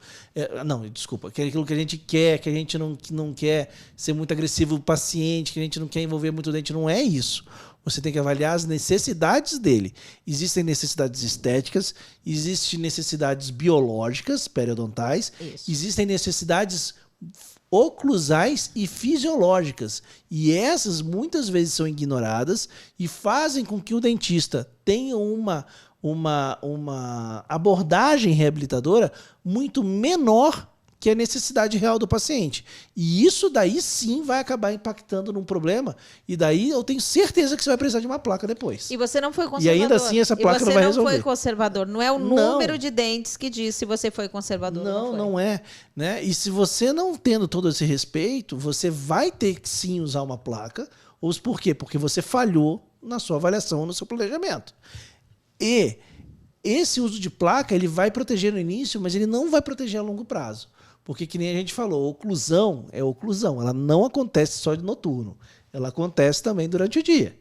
Que é aquilo que a gente quer, que a gente não quer ser muito agressivo com o paciente, que a gente não quer envolver muito o dente. Não é isso. Você tem que avaliar as necessidades dele. Existem necessidades estéticas, existem necessidades biológicas, periodontais, existem necessidades oclusais e fisiológicas. E essas muitas vezes são ignoradas e fazem com que o dentista tenha uma abordagem reabilitadora muito menor que a necessidade real do paciente. E isso daí sim vai acabar impactando num problema, e daí eu tenho certeza que você vai precisar de uma placa depois. E você não foi conservador. E ainda assim essa placa não vai resolver. Você não foi conservador. Não é o número de dentes que diz se você foi conservador ou não foi. Não é. Né? E se você não tendo todo esse respeito, você vai ter que sim usar uma placa. Por quê? Porque você falhou na sua avaliação, no seu planejamento. E esse uso de placa, ele vai proteger no início, mas ele não vai proteger a longo prazo. Porque, que nem a gente falou, oclusão é oclusão. Ela não acontece só de noturno. Ela acontece também durante o dia.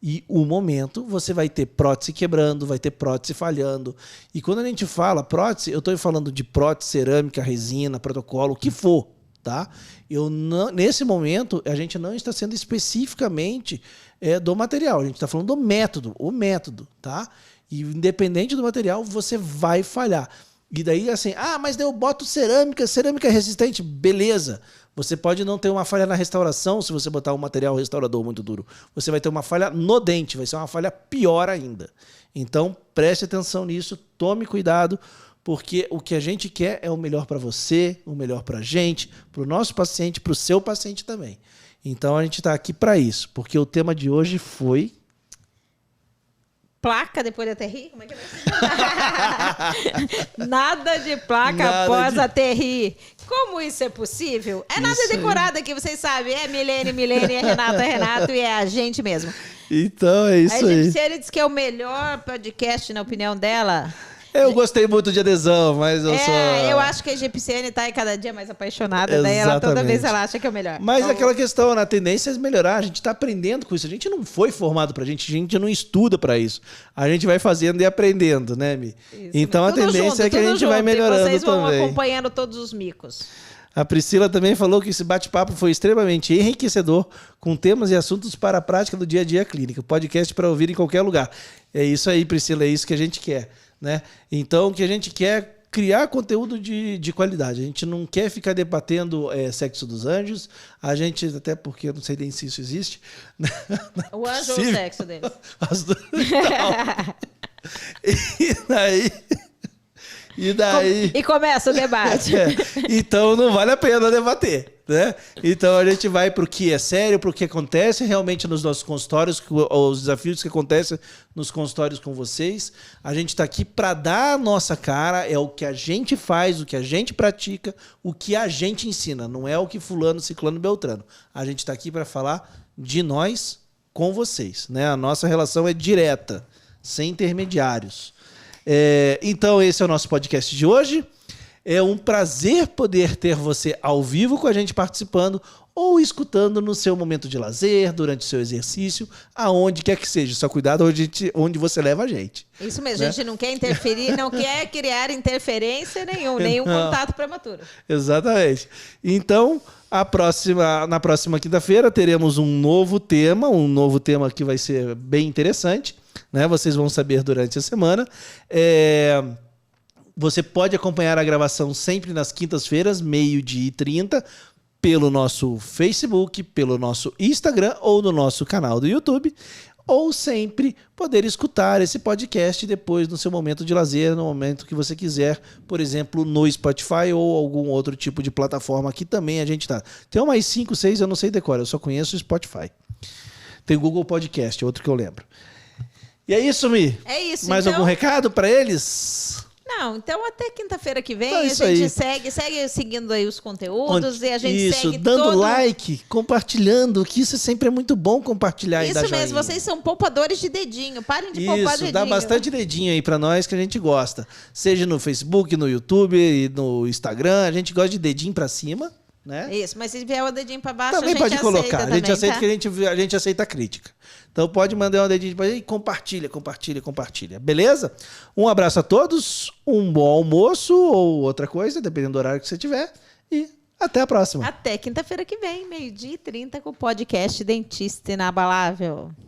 E um momento você vai ter prótese quebrando, vai ter prótese falhando. E quando a gente fala prótese, eu estou falando de prótese, cerâmica, resina, protocolo, o que for. Tá? Nesse momento, a gente não está sendo especificamente do material. A gente está falando do método, o método. Tá? E independente do material, você vai falhar. E daí assim, mas daí eu boto cerâmica resistente, beleza. Você pode não ter uma falha na restauração se você botar um material restaurador muito duro. Você vai ter uma falha no dente, vai ser uma falha pior ainda. Então preste atenção nisso, tome cuidado, porque o que a gente quer é o melhor para você, o melhor para a gente, para o nosso paciente, para o seu paciente também. Então a gente está aqui para isso, porque o tema de hoje foi... Placa depois da TRI? Como é que é? Nada de placa Nada após a TRI. Como isso é possível? É nada Isso aí. decorado aqui, vocês sabem. É Milene, é Renato e é a gente mesmo. Então é isso A aí. Egipciane diz que é o melhor podcast, na opinião dela. Eu gostei muito de adesão, mas eu sou... Eu acho que a Egipciane tá aí cada dia mais apaixonada. Daí ela toda Exatamente. vez ela acha que é o melhor. Mas Então, aquela questão, na tendência é melhorar, a gente está aprendendo com isso. A gente não foi formado pra gente, a gente não estuda para isso. A gente vai fazendo e aprendendo, né, Mi? isso, Então a tudo tendência junto, é que a tudo gente vai junto, melhorando e vocês vão também. acompanhando todos os micos. A Priscila também falou que esse bate-papo foi extremamente enriquecedor, com temas e assuntos para a prática do dia a dia clínico. Podcast para ouvir em qualquer lugar. É isso aí, Priscila, é isso que a gente quer, né? Então, o que a gente quer é criar conteúdo de qualidade. A gente não quer ficar debatendo sexo dos anjos. A gente, até porque eu não sei nem se isso existe. O anjo ou o sexo deles? As duas. Então, e daí... E começa o debate. Então não vale a pena debater, né? Então a gente vai para o que é sério, para o que acontece realmente nos nossos consultórios, os desafios que acontecem nos consultórios com vocês. A gente está aqui para dar a nossa cara, é o que a gente faz, o que a gente pratica, o que a gente ensina, não é o que fulano, ciclano, beltrano. A gente está aqui para falar de nós com vocês, né? A nossa relação é direta, sem intermediários. Então esse é o nosso podcast de hoje. É um prazer poder ter você ao vivo com a gente participando ou escutando no seu momento de lazer, durante o seu exercício, aonde quer que seja. Só cuidado onde você leva a gente. Isso mesmo, né? A gente não quer interferir, não quer criar interferência nenhum contato prematuro. Exatamente. Então, na próxima quinta-feira teremos um novo tema que vai ser bem interessante, né? Vocês vão saber durante a semana. Você pode acompanhar a gravação sempre nas quintas-feiras, 12h30, pelo nosso Facebook, pelo nosso Instagram ou no nosso canal do YouTube, ou sempre poder escutar esse podcast depois no seu momento de lazer, no momento que você quiser, por exemplo, no Spotify ou algum outro tipo de plataforma que também a gente está. Tem umas 5, 6, eu não sei decorar, eu só conheço o Spotify. Tem o Google Podcast, outro que eu lembro. E é isso, Mi? É isso. Mais algum recado para eles? Não, então até quinta-feira que vem Então, a isso gente aí. segue seguindo aí os conteúdos e a gente segue dando like, compartilhando, que isso sempre é muito bom compartilhar e dar Isso mesmo, joinha. vocês são poupadores de dedinho, parem de poupar Isso, dedinho. dá bastante dedinho aí pra nós que a gente gosta. Seja no Facebook, no YouTube e no Instagram, a gente gosta de dedinho pra cima, né? Isso, mas se vier o dedinho pra baixo, Também a gente pode colocar, aceita a gente aceita também, que a gente aceita a crítica. Então pode mandar um dedinho pra gente e compartilha. Beleza? Um abraço a todos, um bom almoço ou outra coisa, dependendo do horário que você tiver. E até a próxima. Até quinta-feira que vem, 12h30, com o podcast Dentista Inabalável.